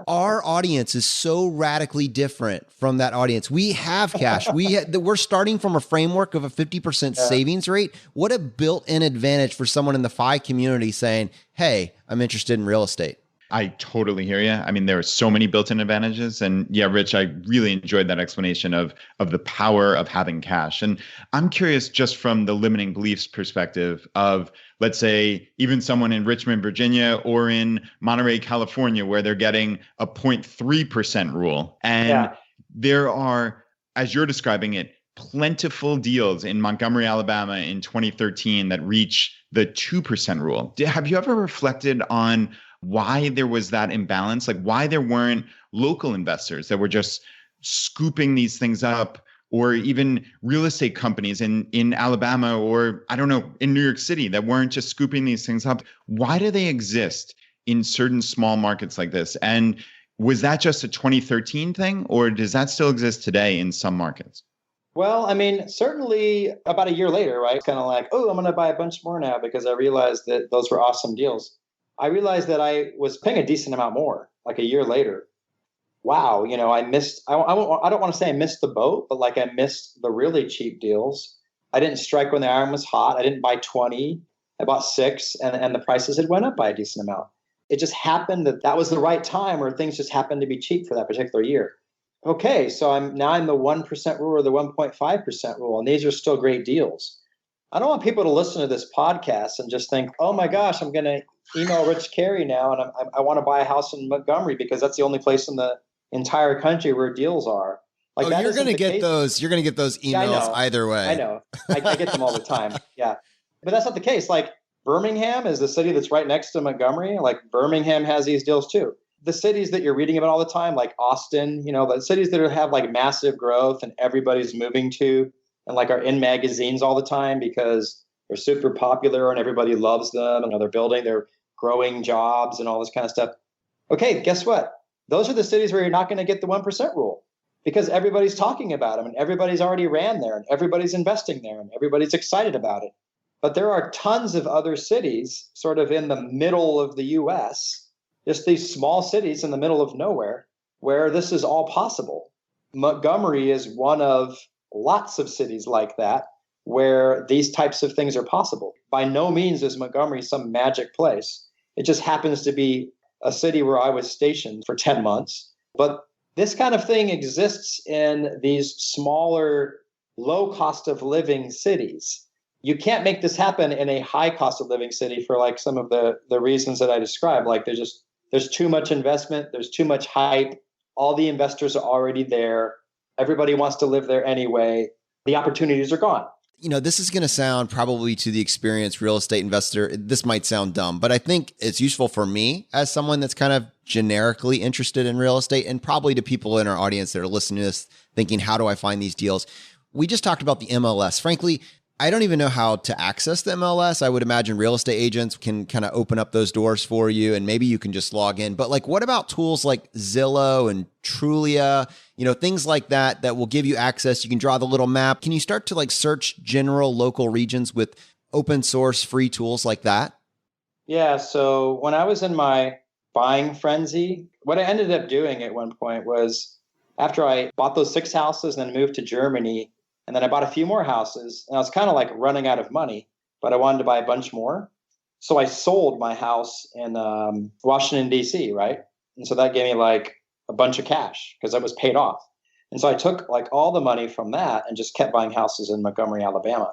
Our audience is so radically different from that audience. We have cash. We're starting from a framework of a 50% savings rate. What a built-in advantage for someone in the FI community saying, hey, I'm interested in real estate. I totally hear you. I mean, there are so many built-in advantages. And yeah, Rich, I really enjoyed that explanation of the power of having cash. And I'm curious just from the limiting beliefs perspective of, let's say, even someone in Richmond, Virginia, or in Monterey, California, where they're getting a 0.3% rule. And there are, as you're describing it, plentiful deals in Montgomery, Alabama in 2013 that reach the 2% rule. Have you ever reflected on why there was that imbalance, like why there weren't local investors that were just scooping these things up, or even real estate companies in Alabama or, I don't know, in New York City that weren't just scooping these things up? Why do they exist in certain small markets like this? And was that just a 2013 thing, or does that still exist today in some markets? Well, I mean, certainly about a year later, right? Kind of like, oh, I'm going to buy a bunch more now because I realized that those were awesome deals. I realized that I was paying a decent amount more like a year later. Wow, I missed, I don't want to say I missed the boat, but like I missed the really cheap deals. I didn't strike when the iron was hot. I didn't buy 20. I bought 6 and the prices had went up by a decent amount. It just happened that that was the right time or things just happened to be cheap for that particular year. Okay, so I'm the 1% rule or the 1.5% rule, and these are still great deals. I don't want people to listen to this podcast and just think, oh my gosh, I'm going to email Rich Carey now, and I want to buy a house in Montgomery because that's the only place in the entire country where deals are. Like that you're going to get case. those. You're going to get those emails either way. I know. I get them all the time. Yeah, but that's not the case. Like Birmingham is the city that's right next to Montgomery. Like Birmingham has these deals too. The cities that you're reading about all the time, like Austin, the cities that have like massive growth and everybody's moving to and like are in magazines all the time because they're super popular and everybody loves them and they're growing jobs and all this kind of stuff. Okay, guess what? Those are the cities where you're not going to get the 1% rule because everybody's talking about them and everybody's already ran there and everybody's investing there and everybody's excited about it. But there are tons of other cities sort of in the middle of the US, just these small cities in the middle of nowhere where this is all possible. Montgomery is one of lots of cities like that where these types of things are possible. By no means is Montgomery some magic place. It just happens to be a city where I was stationed for 10 months. But this kind of thing exists in these smaller, low cost of living cities. You can't make this happen in a high cost of living city for like some of the reasons that I described. Like there's too much investment. There's too much hype. All the investors are already there. Everybody wants to live there anyway. The opportunities are gone. This is going to sound probably to the experienced real estate investor, this might sound dumb, but I think it's useful for me as someone that's kind of generically interested in real estate and probably to people in our audience that are listening to this thinking, how do I find these deals? We just talked about the MLS. Frankly, I don't even know how to access the MLS. I would imagine real estate agents can kind of open up those doors for you and maybe you can just log in. But like, what about tools like Zillow and Trulia, things like that will give you access. You can draw the little map. Can you start to like search general local regions with open source free tools like that? Yeah. So when I was in my buying frenzy, what I ended up doing at one point was after I bought those 6 houses and then moved to Germany, and then I bought a few more houses and I was kind of like running out of money, but I wanted to buy a bunch more. So I sold my house in Washington, D.C., right? And so that gave me like a bunch of cash because I was paid off. And so I took like all the money from that and just kept buying houses in Montgomery, Alabama,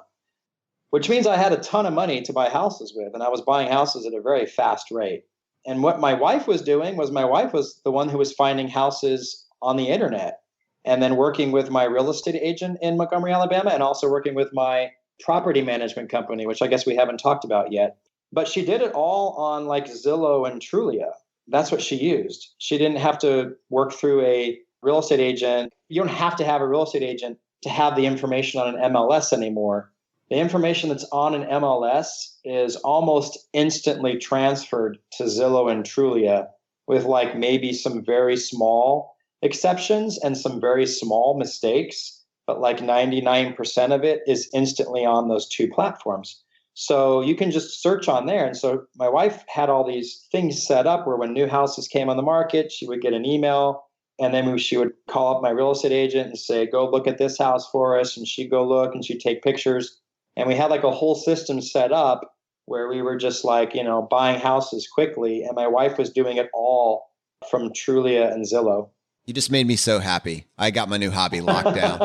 which means I had a ton of money to buy houses with. And I was buying houses at a very fast rate. And what my wife was doing was my wife was the one who was finding houses on the internet. And then working with my real estate agent in Montgomery, Alabama, and also working with my property management company, which I guess we haven't talked about yet. But she did it all on like Zillow and Trulia. That's what she used. She didn't have to work through a real estate agent. You don't have to have a real estate agent to have the information on an MLS anymore. The information that's on an MLS is almost instantly transferred to Zillow and Trulia with like maybe some very small exceptions and some very small mistakes, but like 99% of it is instantly on those 2 platforms. So you can just search on there. And so my wife had all these things set up where when new houses came on the market, she would get an email and then she would call up my real estate agent and say, go look at this house for us. And she'd go look and she'd take pictures. And we had like a whole system set up where we were just like, buying houses quickly. And my wife was doing it all from Trulia and Zillow. You just made me so happy. I got my new hobby locked down.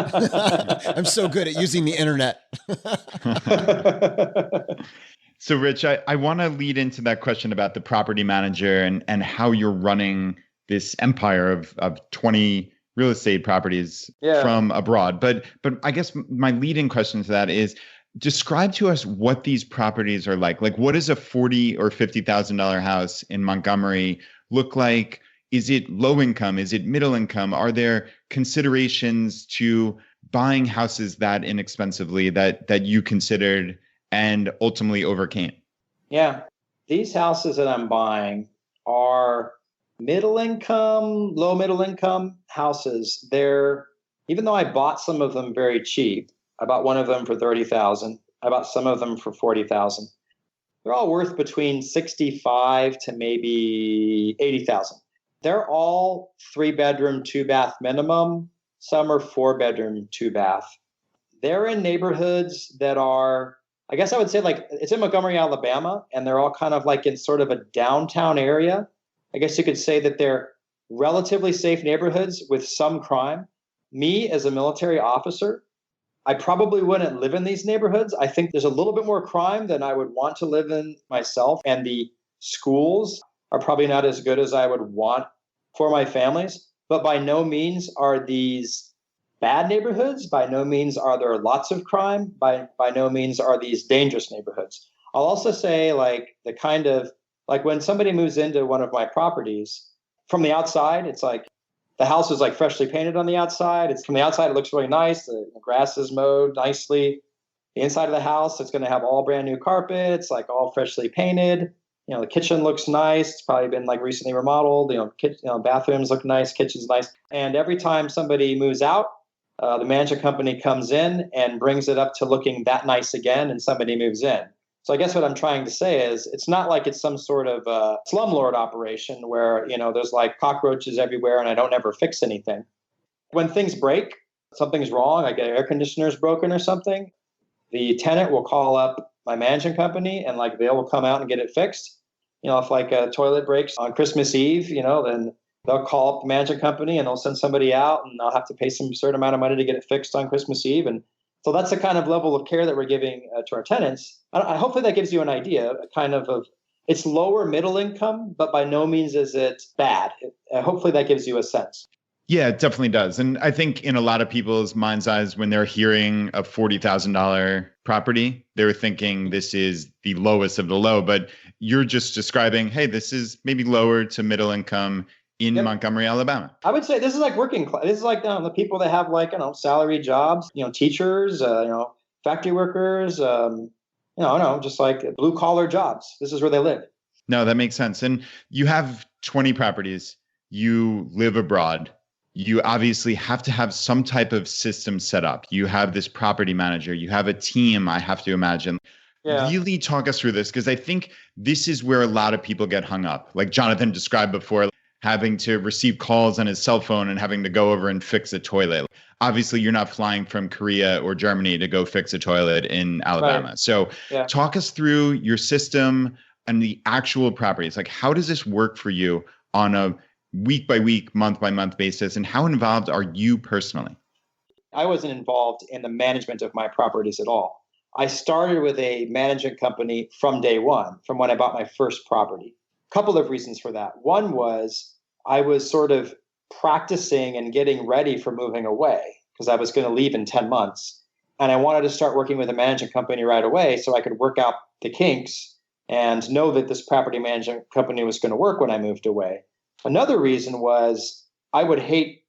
I'm so good at using the internet. So Rich, I want to lead into that question about the property manager and how you're running this empire of 20 real estate properties from abroad. But I guess my lead-in question to that is, describe to us what these properties are like. Like, what does a $40,000 or $50,000 house in Montgomery look like? Is it low income? Is it middle income? Are there considerations to buying houses that inexpensively that you considered and ultimately overcame? Yeah. These houses that I'm buying are middle income, low middle income houses. They're even though I bought some of them very cheap, I bought one of them for 30,000. I bought some of them for 40,000. They're all worth between 65 to maybe 80,000. They're all 3-bedroom, 2-bath minimum. Some are 4-bedroom, 2-bath. They're in neighborhoods that are, I guess I would say, like, it's in Montgomery, Alabama, and they're all kind of like in sort of a downtown area. I guess you could say that they're relatively safe neighborhoods with some crime. Me, as a military officer, I probably wouldn't live in these neighborhoods. I think there's a little bit more crime than I would want to live in myself. And the schools are probably not as good as I would want for my families. But by no means are these bad neighborhoods. By no means are there lots of crime. By no means are these dangerous neighborhoods. I'll also say, like, the kind of, like, when somebody moves into one of my properties, from the outside, it's like the house is like freshly painted on the outside. It's from the outside, it looks really nice. The grass is mowed nicely. The inside of the house, it's going to have all brand new carpets, like all freshly painted. You know, the kitchen looks nice. It's probably been like recently remodeled. Bathrooms look nice, kitchen's nice. And every time somebody moves out, the management company comes in and brings it up to looking that nice again, and somebody moves in. So I guess what I'm trying to say is it's not like it's some sort of slumlord operation where, there's like cockroaches everywhere and I don't ever fix anything. When things break, something's wrong, like an air conditioner's broken or something, the tenant will call up my management company and like they will come out and get it fixed. If like a toilet breaks on Christmas Eve, then they'll call up the management company and they'll send somebody out and they'll have to pay some certain amount of money to get it fixed on Christmas Eve. And so that's the kind of level of care that we're giving to our tenants. Hopefully that gives you an idea, it's lower middle income, but by no means is it bad. Hopefully that gives you a sense. Yeah, it definitely does. And I think in a lot of people's mind's eyes, when they're hearing a $40,000 property, they're thinking this is the lowest of the low. But you're just describing, hey, this is maybe lower to middle income in Montgomery, Alabama. I would say this is like working class. This is like the people that have like, salary jobs, teachers, factory workers, just like blue collar jobs. This is where they live. No, that makes sense. And you have 20 properties. You live abroad. You obviously have to have some type of system set up. You have this property manager. You have a team, I have to imagine. Yeah. Really talk us through this, because I think this is where a lot of people get hung up. Like Jonathan described before, having to receive calls on his cell phone and having to go over and fix a toilet. Obviously, you're not flying from Korea or Germany to go fix a toilet in Alabama. Right. So talk us through your system and the actual properties. Like, how does this work for you on a week by week, month by month basis? And how involved are you personally? I wasn't involved in the management of my properties at all. I started with a management company from day one, from when I bought my first property. Couple of reasons for that. One was I was sort of practicing and getting ready for moving away because I was going to leave in 10 months. And I wanted to start working with a management company right away so I could work out the kinks and know that this property management company was going to work when I moved away. Another reason was I would hate,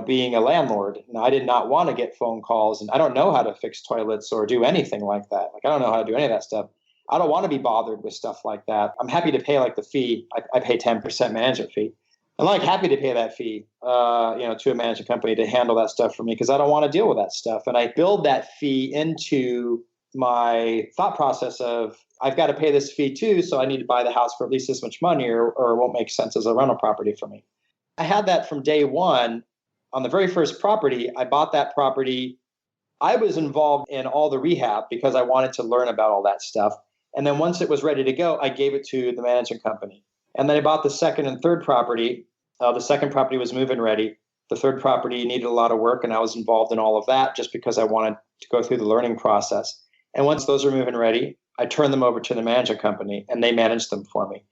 being a landlord. I did not want to get phone calls, and I don't know how to fix toilets or do anything like that. Like, I don't know how to do any of that stuff. I don't want to be bothered with stuff like that. I'm happy to pay like the fee. I pay 10% management fee. I'm like happy to pay that fee, to a management company to handle that stuff for me because I don't want to deal with that stuff. And I build that fee into my thought process of I've got to pay this fee too, so I need to buy the house for at least this much money or it won't make sense as a rental property for me. I had that from day one. On the very first property, I bought that property. I was involved in all the rehab because I wanted to learn about all that stuff. And then once it was ready to go, I gave it to the management company. And then I bought the second and third property. The second property was move-in ready. The third property needed a lot of work, and I was involved in all of that just because I wanted to go through the learning process. And once those were move-in ready, I turned them over to the management company, and they managed them for me.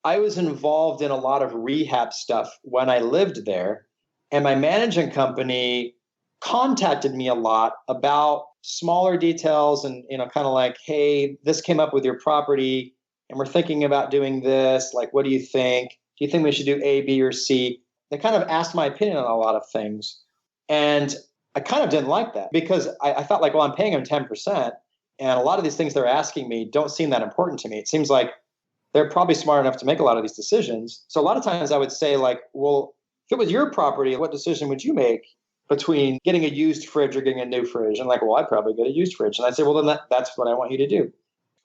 I was involved in a lot of rehab stuff when I lived there, and my management company contacted me a lot about smaller details and, kind of like, hey, this came up with your property and we're thinking about doing this. Like, what do you think? Do you think we should do A, B, or C? They kind of asked my opinion on a lot of things. And I kind of didn't like that because I thought like, well, I'm paying them 10%. And a lot of these things they're asking me don't seem that important to me. It seems like they're probably smart enough to make a lot of these decisions. So a lot of times I would say like, well, if it was your property, what decision would you make? between getting a used fridge or getting a new fridge. And like, well, I'd probably get a used fridge. And I say, well, then that's what I want you to do.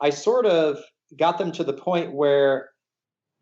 I sort of got them to the point where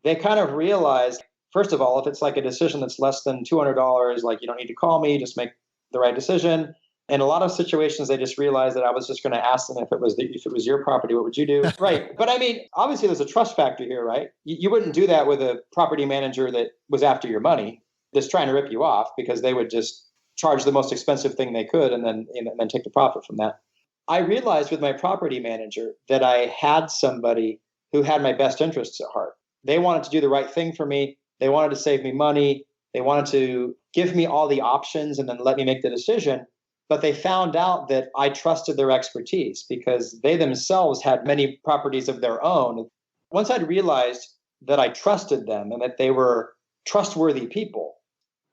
they kind of realized, first of all, if it's like a decision that's less than $200, like you don't need to call me, just make the right decision. In a lot of situations, they just realized that I was just going to ask them if it was your property, what would you do? Right. But I mean, obviously there's a trust factor here, right? You wouldn't do that with a property manager that was after your money, just trying to rip you off, because they would just charge the most expensive thing they could and then take the profit from that. I realized with my property manager that I had somebody who had my best interests at heart. They wanted to do the right thing for me. They wanted to save me money. They wanted to give me all the options and then let me make the decision. But they found out that I trusted their expertise because they themselves had many properties of their own. Once I'd realized that I trusted them and that they were trustworthy people,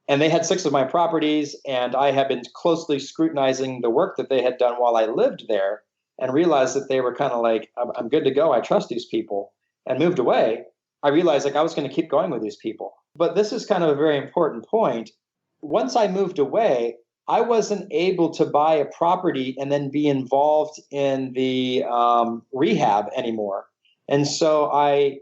and they had 6 of my properties, and I had been closely scrutinizing the work that they had done while I lived there, and realized that they were kind of like, I'm good to go. I trust these people, and moved away. I realized like I was going to keep going with these people. But this is kind of a very important point. Once I moved away, I wasn't able to buy a property and then be involved in the rehab anymore. And so I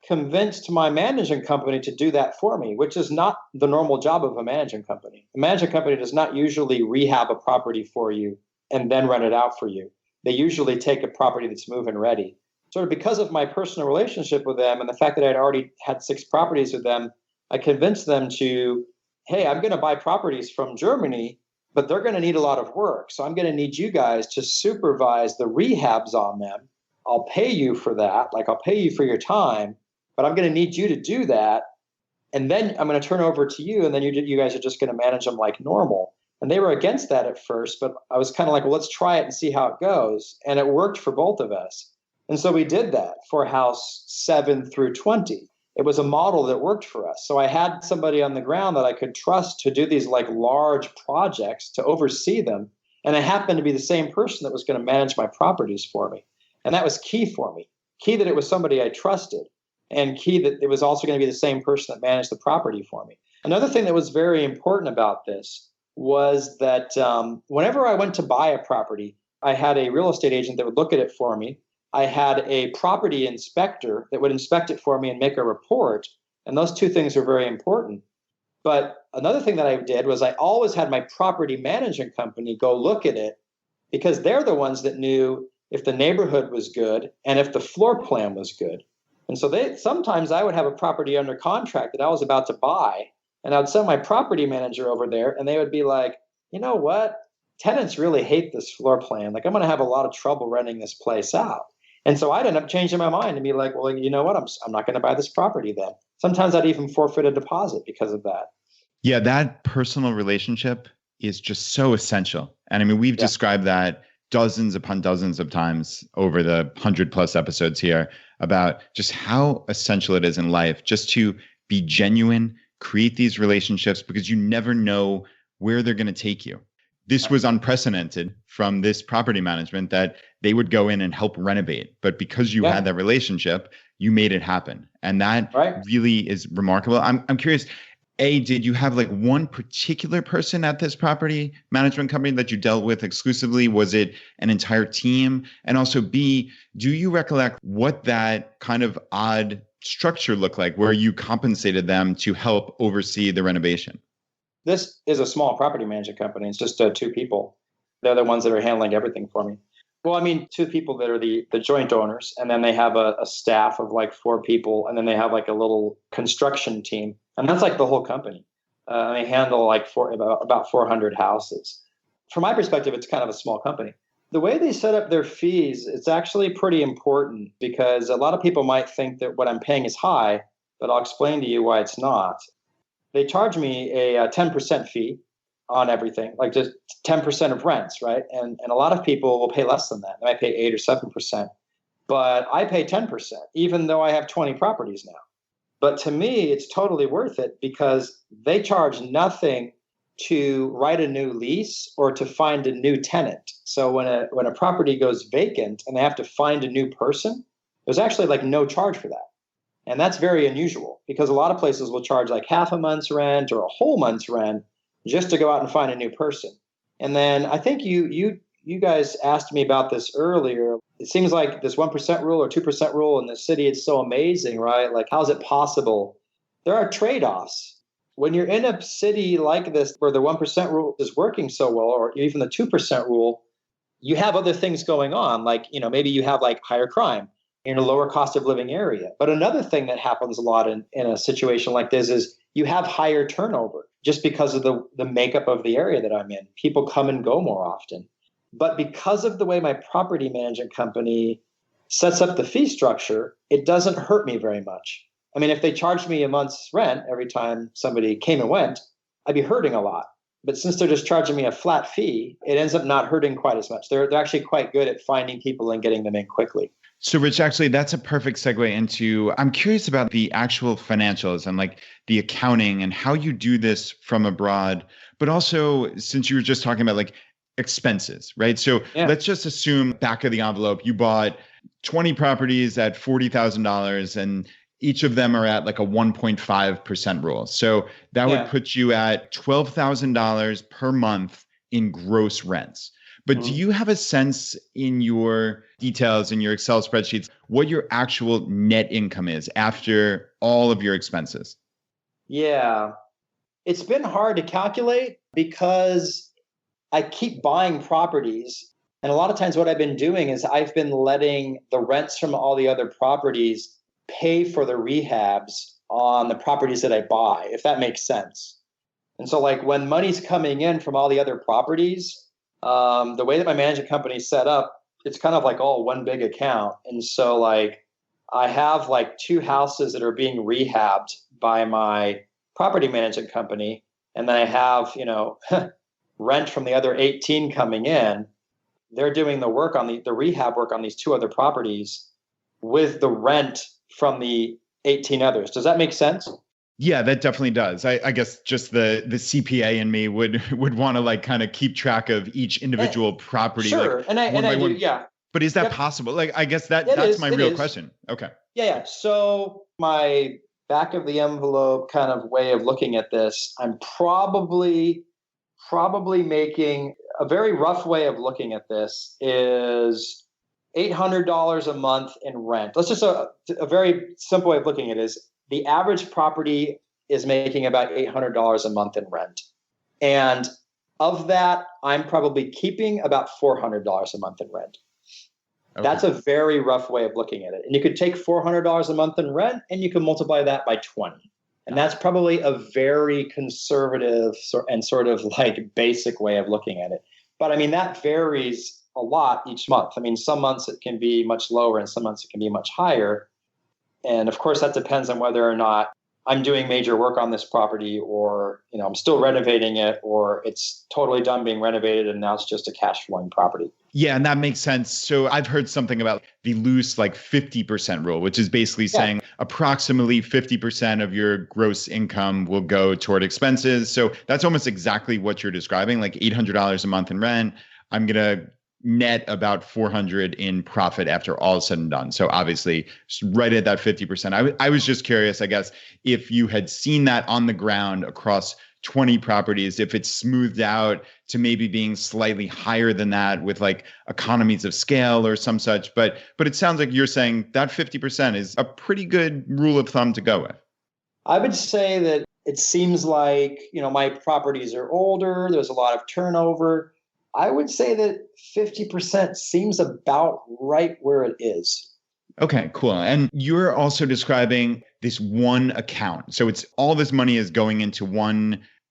convinced my management company to do that for me, which is not the normal job of a management company. A management company does not usually rehab a property for you and then rent it out for you. They usually take a property that's move-in ready. Sort of because of my personal relationship with them and the fact that I'd already had 6 properties with them, I convinced them to, hey, I'm going to buy properties from Germany, but they're going to need a lot of work. So I'm going to need you guys to supervise the rehabs on them. I'll pay you for that. Like I'll pay you for your time, but I'm going to need you to do that. And then I'm going to turn over to you. And then you guys are just going to manage them like normal. And they were against that at first, but I was kind of like, well, let's try it and see how it goes. And it worked for both of us. And so we did that for house 7 through 20. It was a model that worked for us. So I had somebody on the ground that I could trust to do these like large projects, to oversee them. And it happened to be the same person that was going to manage my properties for me. And that was key for me. Key that it was somebody I trusted, and key that it was also going to be the same person that managed the property for me. Another thing that was very important about this was that whenever I went to buy a property, I had a real estate agent that would look at it for me. I had a property inspector that would inspect it for me and make a report. And those 2 things are very important. But another thing that I did was I always had my property management company go look at it, because they're the ones that knew if the neighborhood was good and if the floor plan was good. And so sometimes I would have a property under contract that I was about to buy, and I would send my property manager over there, and they would be like, you know what? Tenants really hate this floor plan. Like I'm going to have a lot of trouble renting this place out. And so I'd end up changing my mind and be like, well, you know what? I'm not going to buy this property then. Sometimes I'd even forfeit a deposit because of that. Yeah, that personal relationship is just so essential. And I mean, we've described that dozens upon dozens of times over the 100+ episodes here about just how essential it is in life just to be genuine, create these relationships, because you never know where they're going to take you. This was unprecedented from this property management that they would go in and help renovate. But because you had that relationship, you made it happen. And that really is remarkable. I'm curious, A, did you have like one particular person at this property management company that you dealt with exclusively? Was it an entire team? And also B, do you recollect what that kind of odd structure looked like where you compensated them to help oversee the renovation? This is a small property management company. It's just 2 people. They're the ones that are handling everything for me. Well, I mean, 2 people that are the joint owners, and then they have a staff of like 4 people, and then they have like a little construction team, and that's like the whole company. And they handle like about 400 houses. From my perspective, it's kind of a small company. The way they set up their fees, it's actually pretty important, because a lot of people might think that what I'm paying is high, but I'll explain to you why it's not. They charge me a 10% fee on everything, like just 10% of rents, right? And a lot of people will pay less than that. They might pay 8 or 7%. But I pay 10%, even though I have 20 properties now. But to me, it's totally worth it, because they charge nothing to write a new lease or to find a new tenant. So when a property goes vacant and they have to find a new person, there's actually like no charge for that. And that's very unusual, because a lot of places will charge like half a month's rent or a whole month's rent. just to go out and find a new person. And then I think you guys asked me about this earlier. It seems like this 1% rule or 2% rule in the city, it's so amazing, right? Like, how is it possible? There are trade-offs. When you're in a city like this where the 1% rule is working so well, or even the 2% rule, you have other things going on. Like, maybe you have like higher crime in a lower cost of living area. But another thing that happens a lot in a situation like this is you have higher turnover just because of the makeup of the area that I'm in. People come and go more often. But because of the way my property management company sets up the fee structure, it doesn't hurt me very much. I mean, if they charged me a month's rent every time somebody came and went, I'd be hurting a lot. But since they're just charging me a flat fee, it ends up not hurting quite as much. They're actually quite good at finding people and getting them in quickly. So Rich, actually, that's a perfect segue into, I'm curious about the actual financials and like the accounting and how you do this from abroad, but also since you were just talking about like expenses, right? So let's just assume back of the envelope, you bought 20 properties at $40,000 and each of them are at like a 1.5% rule. So that would put you at $12,000 per month in gross rents. But do you have a sense in your details, in your Excel spreadsheets, what your actual net income is after all of your expenses? Yeah, it's been hard to calculate because I keep buying properties. And a lot of times what I've been doing is I've been letting the rents from all the other properties pay for the rehabs on the properties that I buy, if that makes sense. And so like when money's coming in from all the other properties, the way that my management company is set up, it's kind of like all one big account. And so like I have like 2 houses that are being rehabbed by my property management company. And then I have, rent from the other 18 coming in. They're doing the work on the rehab work on these 2 other properties with the rent from the 18 others. Does that make sense? Yeah, that definitely does. I guess just the CPA in me would want to like kind of keep track of each individual property. Sure, like, and I do, yeah. But is that possible? Like, I guess that's my real question. Okay. Yeah. So my back of the envelope kind of way of looking at this, I'm probably making a very rough way of looking at this is $800 a month in rent. Let's just a very simple way of looking at it is the average property is making about $800 a month in rent. And of that, I'm probably keeping about $400 a month in rent. Okay. That's a very rough way of looking at it. And you could take $400 a month in rent and you can multiply that by 20. And that's probably a very conservative and sort of like basic way of looking at it. But I mean, that varies a lot each month. I mean, some months it can be much lower and some months it can be much higher. And of course, that depends on whether or not I'm doing major work on this property or, I'm still renovating it or it's totally done being renovated and now it's just a cash flowing property. Yeah, and that makes sense. So I've heard something about the loose like 50% rule, which is basically saying approximately 50% of your gross income will go toward expenses. So that's almost exactly what you're describing, like $800 a month in rent. I'm going to net about 400 in profit after all is said and done. So obviously right at that 50%. I was just curious, I guess, if you had seen that on the ground across 20 properties, if it's smoothed out to maybe being slightly higher than that with like economies of scale or some such. But it sounds like you're saying that 50% is a pretty good rule of thumb to go with. I would say that it seems like, my properties are older. There's a lot of turnover. I would say that 50% seems about right where it is. Okay, cool. And you're also describing this one account. So it's all this money is going into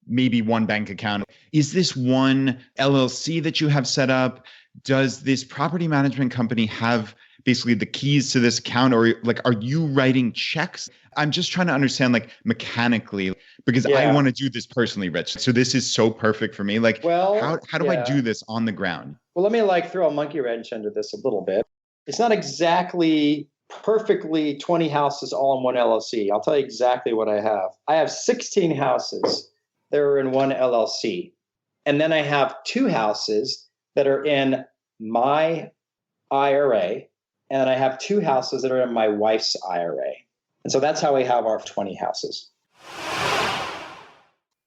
maybe one bank account. Is this one LLC that you have set up? Does this property management company have basically the keys to this account, or like, are you writing checks? I'm just trying to understand like mechanically, because I want to do this personally, Rich. So this is so perfect for me. Like, how do I do this on the ground? Well, let me throw a monkey wrench into this a little bit. It's not exactly perfectly 20 houses all in one LLC. I'll tell you exactly what I have. I have 16 houses that are in one LLC. And then I have 2 houses that are in my IRA. And I have 2 houses that are in my wife's IRA. And so that's how we have our 20 houses.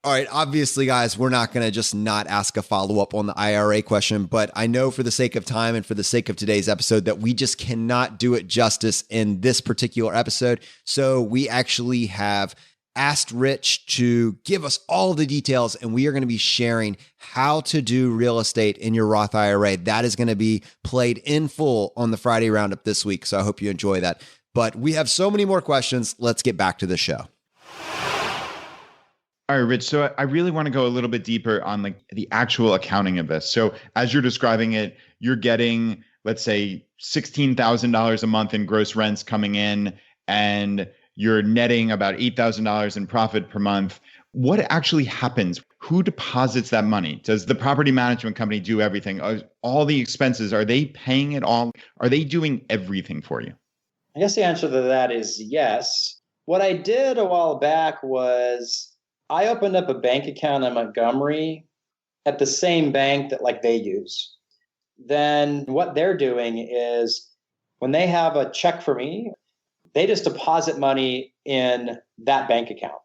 All right. Obviously, guys, we're not going to just not ask a follow-up on the IRA question, but I know for the sake of time and for the sake of today's episode that we just cannot do it justice in this particular episode. So we actually have asked Rich to give us all the details, and we are going to be sharing how to do real estate in your Roth IRA. That is going to be played in full on the Friday Roundup this week. So I hope you enjoy that. But we have so many more questions. Let's get back to the show. All right, Rich. So I really want to go a little bit deeper on like the actual accounting of this. So as you're describing it, you're getting, let's say, $16,000 a month in gross rents coming in, and you're netting about $8,000 in profit per month. What actually happens? Who deposits that money? Does the property management company do everything? All the expenses, are they paying it all? Are they doing everything for you? I guess the answer to that is yes. What I did a while back was I opened up a bank account in Montgomery at the same bank that like they use. Then what they're doing is when they have a check for me, they just deposit money in that bank account.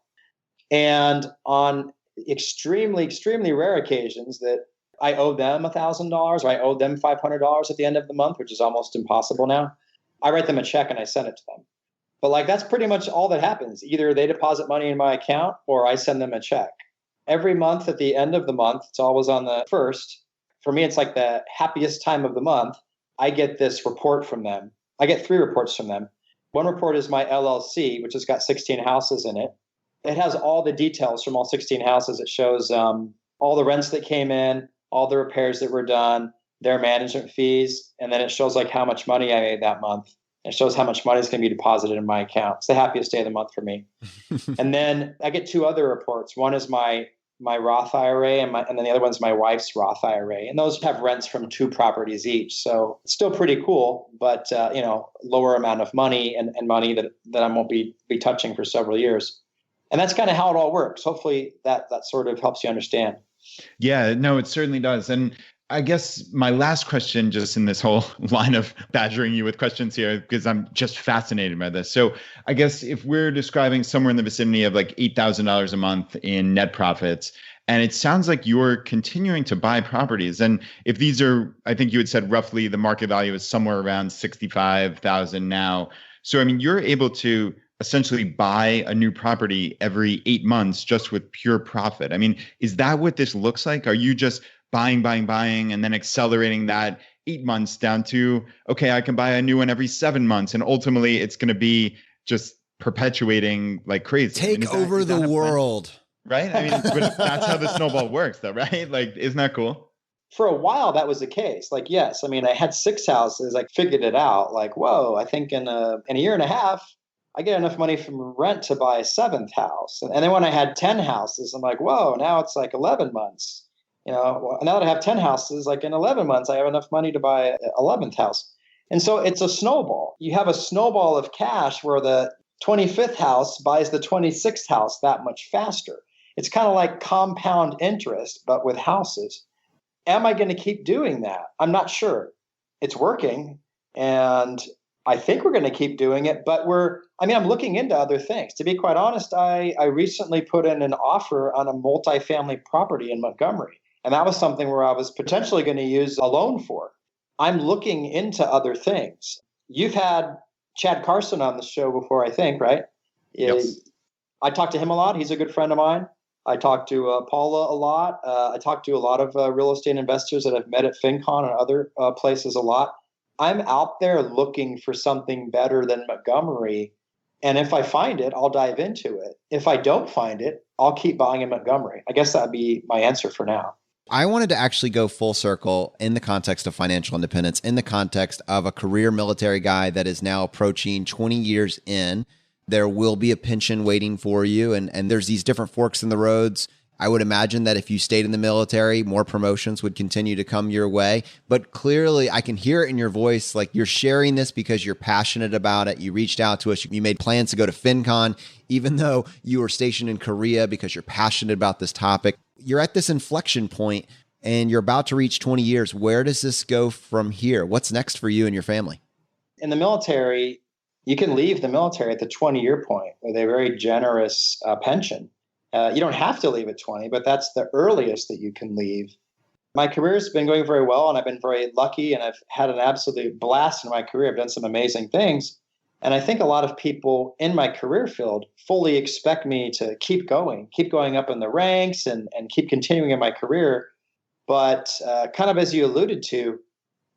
And on extremely, extremely rare occasions that I owe them $1,000 or I owe them $500 at the end of the month, which is almost impossible now, I write them a check and I send it to them. But like that's pretty much all that happens. Either they deposit money in my account or I send them a check. Every month at the end of the month, it's always on the first. For me, it's like the happiest time of the month. I get this report from them. I get 3 reports from them. One report is my LLC, which has got 16 houses in it. It has all the details from all 16 houses. It shows all the rents that came in, all the repairs that were done, their management fees, and then it shows like how much money I made that month. It shows how much money is going to be deposited in my account. It's the happiest day of the month for me. And then I get 2 other reports. One is my Roth IRA, and then the other one's my wife's Roth IRA. And those have rents from 2 properties each. So it's still pretty cool, but lower amount of money and money that I won't be touching for several years. And that's kind of how it all works. Hopefully that sort of helps you understand. Yeah, no, it certainly does. And I guess my last question, just in this whole line of badgering you with questions here, because I'm just fascinated by this. So I guess if we're describing somewhere in the vicinity of like $8,000 a month in net profits, and it sounds like you're continuing to buy properties. And if these are, I think you had said roughly the market value is somewhere around 65,000 now. So, I mean, you're able to essentially buy a new property every 8 months just with pure profit. I mean, is that what this looks like? Are you just buying, and then accelerating that 8 months down to, okay, I can buy a new one every 7 months. And ultimately it's going to be just perpetuating like crazy. Take over the world. Right? I mean, but that's how the snowball works though, right? Like, isn't that cool? For a while, that was the case. Like, yes, I mean, I had 6 houses. I figured it out. Like, whoa, I think in a year and a half, I get enough money from rent to buy a 7th house. And then when I had 10 houses, I'm like, whoa, now it's like 11 months. Now that I have 10 houses, like in 11 months, I have enough money to buy an 11th house. And so it's a snowball. You have a snowball of cash where the 25th house buys the 26th house that much faster. It's kind of like compound interest, but with houses. Am I going to keep doing that? I'm not sure. It's working. And I think we're going to keep doing it, but I'm looking into other things. To be quite honest, I recently put in an offer on a multifamily property in Montgomery. And that was something where I was potentially going to use a loan for. I'm looking into other things. You've had Chad Carson on the show before, I think, right? Yes. I talked to him a lot. He's a good friend of mine. I talked to Paula a lot. I talked to a lot of real estate investors that I've met at FinCon and other places a lot. I'm out there looking for something better than Montgomery. And if I find it, I'll dive into it. If I don't find it, I'll keep buying in Montgomery. I guess that'd be my answer for now. I wanted to actually go full circle in the context of financial independence, in the context of a career military guy that is now approaching 20 years in. There will be a pension waiting for you, and there's these different forks in the roads. I would imagine that if you stayed in the military, more promotions would continue to come your way. But clearly, I can hear it in your voice, like you're sharing this because you're passionate about it. You reached out to us. You made plans to go to FinCon, even though you were stationed in Korea because you're passionate about this topic. You're at this inflection point and you're about to reach 20 years. Where does this go from here? What's next for you and your family? In the military, you can leave the military at the 20-year point with a very generous pension. You don't have to leave at 20, but that's the earliest that you can leave. My career has been going very well, and I've been very lucky, and I've had an absolute blast in my career. I've done some amazing things. And I think a lot of people in my career field fully expect me to keep going up in the ranks and keep continuing in my career. But kind of as you alluded to,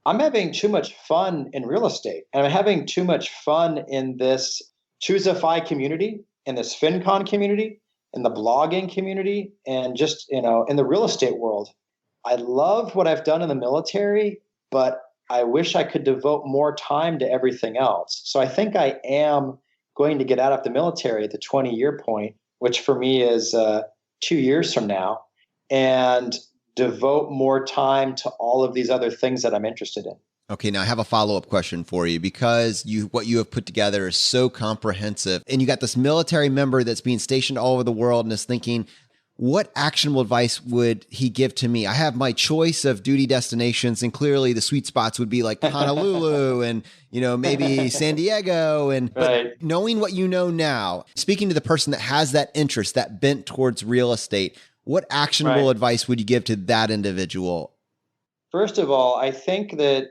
I'm having too much fun in real estate, and I'm having too much fun in this ChooseFI community, in this FinCon community, in the blogging community, and just, in the real estate world. I love what I've done in the military, but I wish I could devote more time to everything else. So I think I am going to get out of the military at the 20-year point, which for me is 2 years from now, and devote more time to all of these other things that I'm interested in. Okay, now I have a follow-up question for you, because what you have put together is so comprehensive, and you got this military member that's being stationed all over the world and is thinking, what actionable advice would he give to me? I have my choice of duty destinations, and clearly the sweet spots would be like Honolulu and, maybe San Diego. But knowing what you know now, speaking to the person that has that interest, that bent towards real estate, what actionable advice would you give to that individual? First of all, I think that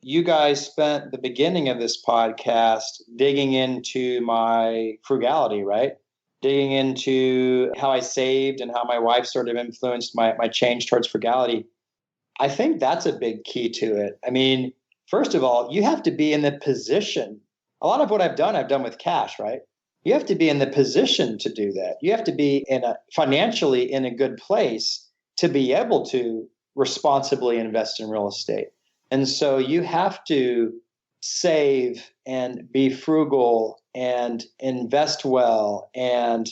you guys spent the beginning of this podcast digging into my frugality, right? Digging into how I saved and how my wife sort of influenced my change towards frugality. I think that's a big key to it. I mean, first of all, you have to be in the position. A lot of what I've done with cash, right? You have to be in the position to do that. You have to be financially in a good place to be able to responsibly invest in real estate. And so you have to save and be frugal and invest well. And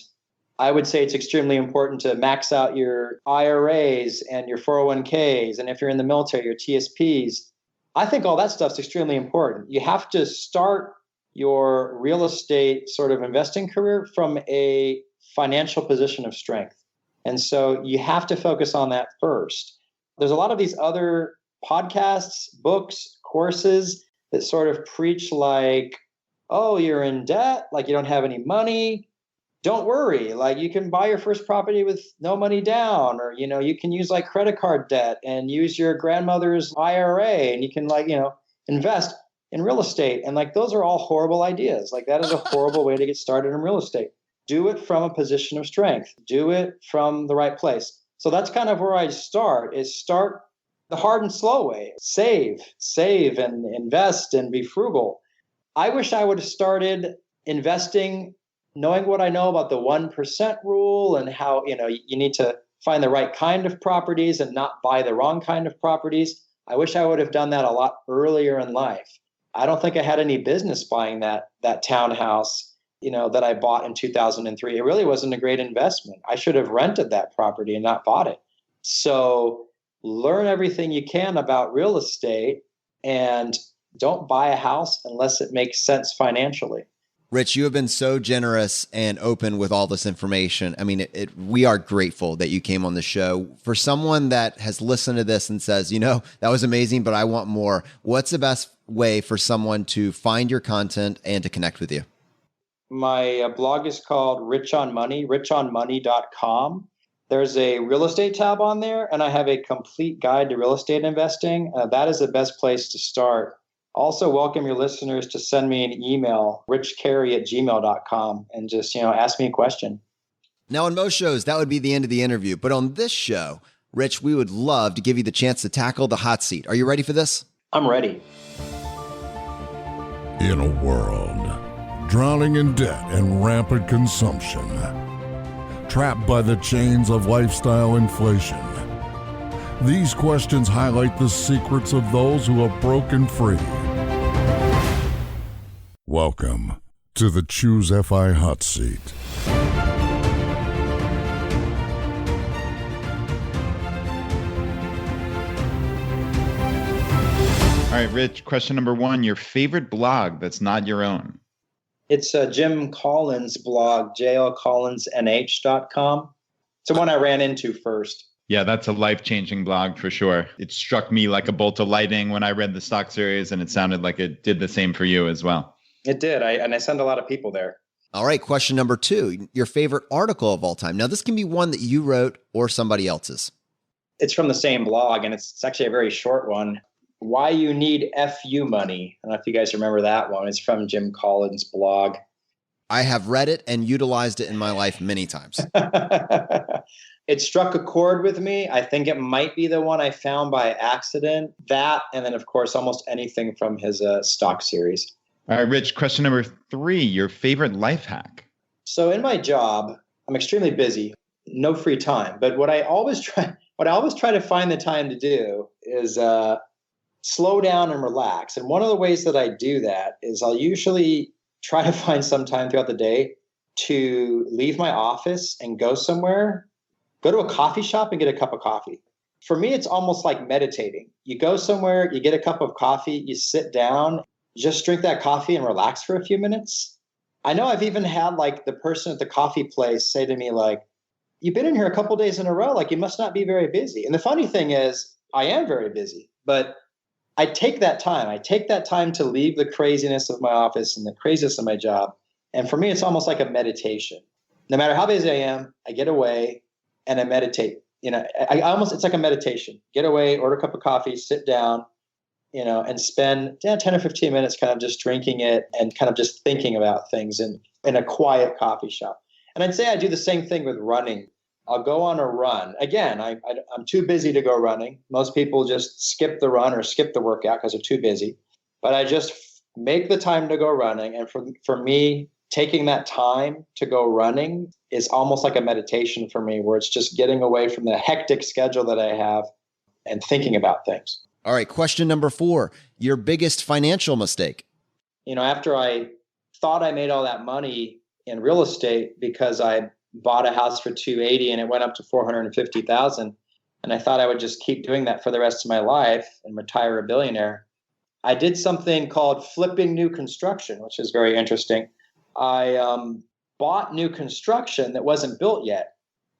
I would say it's extremely important to max out your IRAs and your 401ks. And if you're in the military, your TSPs. I think all that stuff's extremely important. You have to start your real estate sort of investing career from a financial position of strength. And so you have to focus on that first. There's a lot of these other podcasts, books, courses that sort of preach like, oh, you're in debt, like you don't have any money. Don't worry, like you can buy your first property with no money down, or, you can use like credit card debt and use your grandmother's IRA, and you can invest in real estate. And like, those are all horrible ideas. Like, that is a horrible way to get started in real estate. Do it from a position of strength. Do it from the right place. So that's kind of where I start the hard and slow way. Save and invest and be frugal. I wish I would have started investing knowing what I know about the 1% rule and how, you need to find the right kind of properties and not buy the wrong kind of properties. I wish I would have done that a lot earlier in life. I don't think I had any business buying that townhouse, that I bought in 2003. It really wasn't a great investment. I should have rented that property and not bought it. So learn everything you can about real estate and don't buy a house unless it makes sense financially. Rich, you have been so generous and open with all this information. I mean, we are grateful that you came on the show. For someone that has listened to this and says, that was amazing, but I want more, what's the best way for someone to find your content and to connect with you? My blog is called Rich on Money, richonmoney.com. There's a real estate tab on there, and I have a complete guide to real estate investing. That is the best place to start. Also welcome your listeners to send me an email, richcarey@gmail.com, and just, ask me a question. Now, on most shows, that would be the end of the interview. But on this show, Rich, we would love to give you the chance to tackle the hot seat. Are you ready for this? I'm ready. In a world drowning in debt and rampant consumption, trapped by the chains of lifestyle inflation, these questions highlight the secrets of those who have broken free. Welcome to the ChooseFI Hot Seat. All right, Rich, question number one, your favorite blog that's not your own? It's Jim Collins' blog, jlcollinsnh.com. It's the one I ran into first. Yeah, that's a life-changing blog for sure. It struck me like a bolt of lightning when I read the stock series, and it sounded like it did the same for you as well. It did. I send a lot of people there. All right, question number 2, your favorite article of all time. Now, this can be one that you wrote or somebody else's. It's from the same blog, and it's actually a very short one. Why You Need FU Money. I don't know if you guys remember that one. It's from Jim Collins' blog. I have read it and utilized it in my life many times. It struck a chord with me. I think it might be the one I found by accident. That, and then, of course, almost anything from his stock series. All right, Rich, question number 3, your favorite life hack. So in my job, I'm extremely busy, no free time. But what I always try to find the time to do is slow down and relax. And one of the ways that I do that is I'll usually try to find some time throughout the day to leave my office and go somewhere, go to a coffee shop and get a cup of coffee. For me, it's almost like meditating. You go somewhere, you get a cup of coffee, you sit down, just drink that coffee and relax for a few minutes. I know I've even had like the person at the coffee place say to me, like, you've been in here a couple of days in a row, like you must not be very busy. And the funny thing is, I am very busy, but I take that time. I take that time to leave the craziness of my office and the craziness of my job. And for me, it's almost like a meditation. No matter how busy I am, I get away and I meditate. It's like a meditation. Get away, order a cup of coffee, sit down, and spend 10 or 15 minutes kind of just drinking it and kind of just thinking about things in a quiet coffee shop. And I'd say I do the same thing with running. I'll go on a run. Again, I'm too busy to go running. Most people just skip the run or skip the workout because they're too busy. But I just make the time to go running. And for me, taking that time to go running is almost like a meditation for me, where it's just getting away from the hectic schedule that I have and thinking about things. All right, question number 4, your biggest financial mistake. After I thought I made all that money in real estate because I bought a house for $280 and it went up to $450,000, and I thought I would just keep doing that for the rest of my life and retire a billionaire, I did something called flipping new construction, which is very interesting. I bought new construction that wasn't built yet.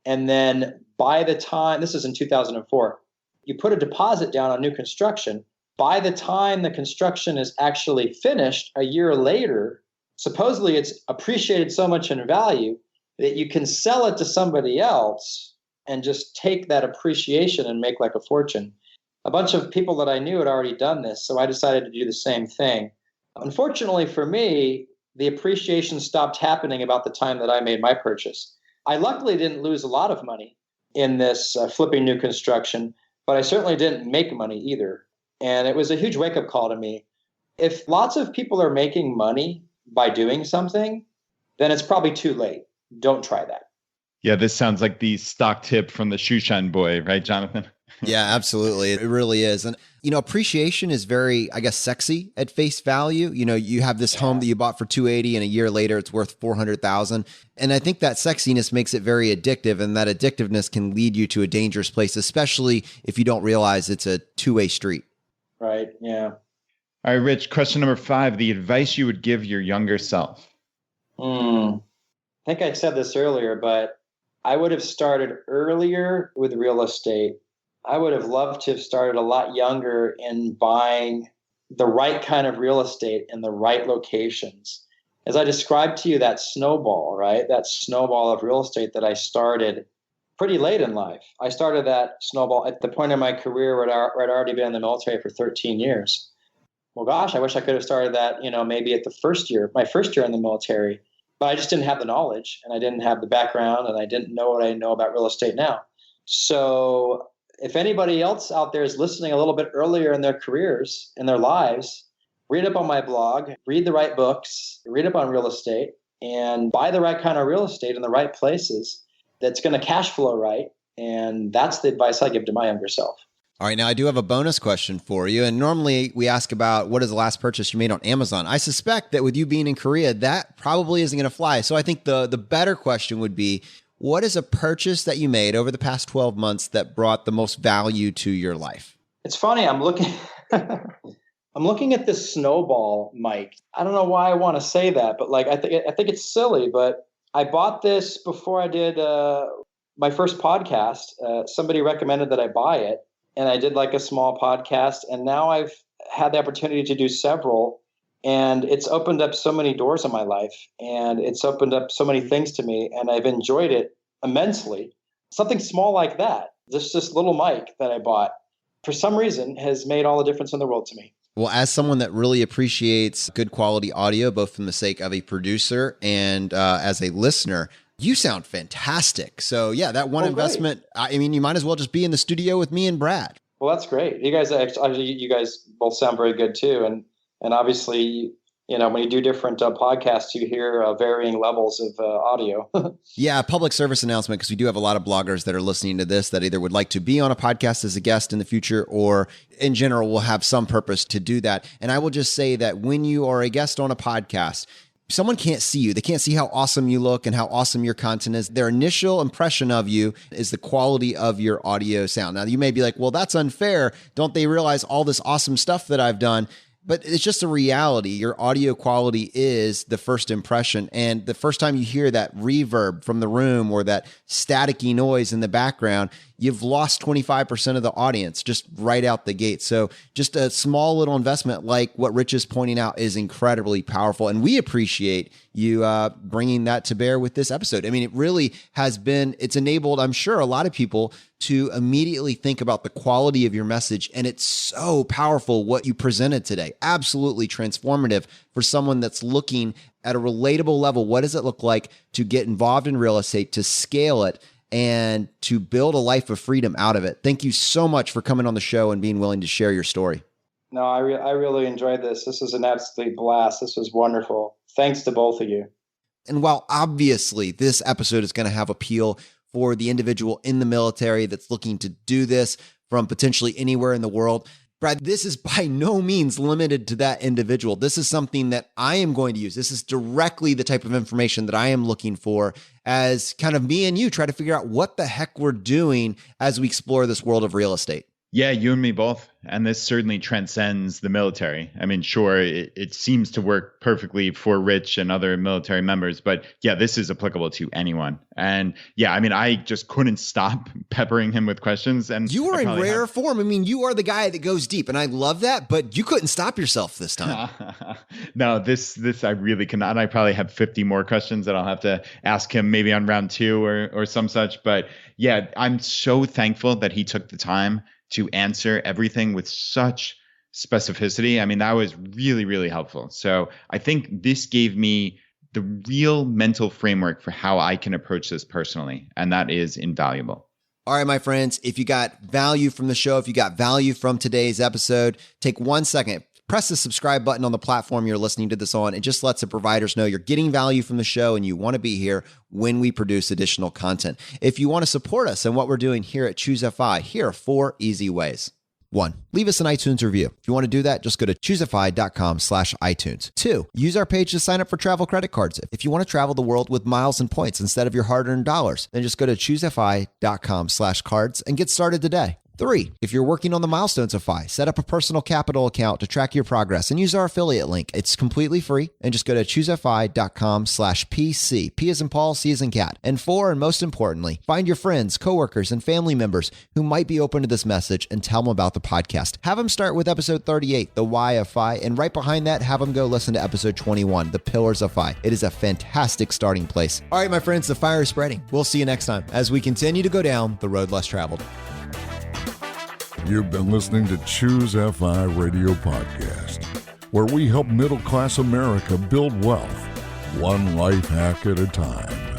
And then by the time, this is in 2004, you put a deposit down on new construction. By the time the construction is actually finished a year later, supposedly it's appreciated so much in value that you can sell it to somebody else and just take that appreciation and make like a fortune. A bunch of people that I knew had already done this, so I decided to do the same thing. Unfortunately for me, the appreciation stopped happening about the time that I made my purchase. I luckily didn't lose a lot of money in this flipping new construction, but I certainly didn't make money either. And it was a huge wake-up call to me. If lots of people are making money by doing something, then it's probably too late. Don't try that. Yeah, this sounds like the stock tip from the Shoeshine Boy, right, Jonathan? Yeah, absolutely. It really is. And, appreciation is very, I guess, sexy at face value. You have this home that you bought for $280 and a year later it's worth $400,000. And I think that sexiness makes it very addictive, and that addictiveness can lead you to a dangerous place, especially if you don't realize it's a two-way street. Right. Yeah. All right, Rich, question number 5, the advice you would give your younger self. I think I said this earlier, but I would have started earlier with real estate. I would have loved to have started a lot younger in buying the right kind of real estate in the right locations. As I described to you, that snowball, right? That snowball of real estate that I started pretty late in life. I started that snowball at the point in my career where I'd already been in the military for 13 years. Well, gosh, I wish I could have started that, maybe at my first year in the military. But I just didn't have the knowledge, and I didn't have the background, and I didn't know what I know about real estate now. So if anybody else out there is listening a little bit earlier in their careers, in their lives, read up on my blog, read the right books, read up on real estate, and buy the right kind of real estate in the right places that's going to cash flow right. And that's the advice I give to my younger self. All right, now I do have a bonus question for you. And normally we ask about what is the last purchase you made on Amazon. I suspect that with you being in Korea, that probably isn't going to fly. So I think the better question would be, what is a purchase that you made over the past 12 months that brought the most value to your life? It's funny. I'm looking at this Snowball mic. I don't know why I want to say that, but I think it's silly, but I bought this before I did my first podcast. Somebody recommended that I buy it. And I did a small podcast, and now I've had the opportunity to do several. And it's opened up so many doors in my life, and it's opened up so many things to me, and I've enjoyed it immensely. Something small like that, just this little mic that I bought, for some reason has made all the difference in the world to me. Well, as someone that really appreciates good quality audio, both from the sake of a producer and as a listener, you sound fantastic. So yeah, that one investment, I mean, you might as well just be in the studio with me and Brad. Well, that's great. You guys both sound very good too. And obviously, when you do different podcasts, you hear varying levels of audio. Yeah, public service announcement, because we do have a lot of bloggers that are listening to this that either would like to be on a podcast as a guest in the future, or in general will have some purpose to do that. And I will just say that when you are a guest on a podcast, someone can't see you. They can't see how awesome you look and how awesome your content is. Their initial impression of you is the quality of your audio sound. Now, you may be like, well, that's unfair. Don't they realize all this awesome stuff that I've done? But it's just a reality. Your audio quality is the first impression. And the first time you hear that reverb from the room or that staticky noise in the background, you've lost 25% of the audience just right out the gate. So just a small little investment like what Rich is pointing out is incredibly powerful. And we appreciate you bringing that to bear with this episode. I mean, it really has been, it's enabled, I'm sure, a lot of people to immediately think about the quality of your message. And it's so powerful what you presented today. Absolutely transformative for someone that's looking at a relatable level. What does it look like to get involved in real estate, to scale it, and to build a life of freedom out of it? Thank you so much for coming on the show and being willing to share your story. No, I really enjoyed this. This was an absolute blast. This was wonderful. Thanks to both of you. And while obviously this episode is going to have appeal for the individual in the military that's looking to do this from potentially anywhere in the world, Brad, this is by no means limited to that individual. This is something that I am going to use. This is directly the type of information that I am looking for as kind of me and you try to figure out what the heck we're doing as we explore this world of real estate. Yeah, you and me both. And this certainly transcends the military. I mean, sure, it seems to work perfectly for Rich and other military members, but yeah, this is applicable to anyone. And yeah, I mean, I just couldn't stop peppering him with questions. And you are in rare form. I mean, you are the guy that goes deep, and I love that, but you couldn't stop yourself this time. No, this I really cannot. I probably have 50 more questions that I'll have to ask him maybe on round 2 or some such. But yeah, I'm so thankful that he took the time to answer everything with such specificity. I mean, that was really, really helpful. So I think this gave me the real mental framework for how I can approach this personally. And that is invaluable. All right, my friends, if you got value from the show, if you got value from today's episode, take 1 second. Press the subscribe button on the platform you're listening to this on. It just lets the providers know you're getting value from the show and you want to be here when we produce additional content. If you want to support us and what we're doing here at ChooseFI, here are 4 easy ways. 1, leave us an iTunes review. If you want to do that, just go to ChooseFI.com/iTunes. 2, use our page to sign up for travel credit cards. If you want to travel the world with miles and points instead of your hard-earned dollars, then just go to ChooseFI.com/cards and get started today. 3, if you're working on the milestones.fi, set up a personal capital account to track your progress and use our affiliate link. It's completely free, and just go to ChooseFI.com/PC. P as in Paul, C as in cat. And 4, and most importantly, find your friends, coworkers, and family members who might be open to this message and tell them about the podcast. Have them start with episode 38, The Why of FI, and right behind that, have them go listen to episode 21, The Pillars of FI. It is a fantastic starting place. All right, my friends, the fire is spreading. We'll see you next time as we continue to go down the road less traveled. You've been listening to ChooseFI Radio Podcast, where we help middle-class America build wealth, one life hack at a time.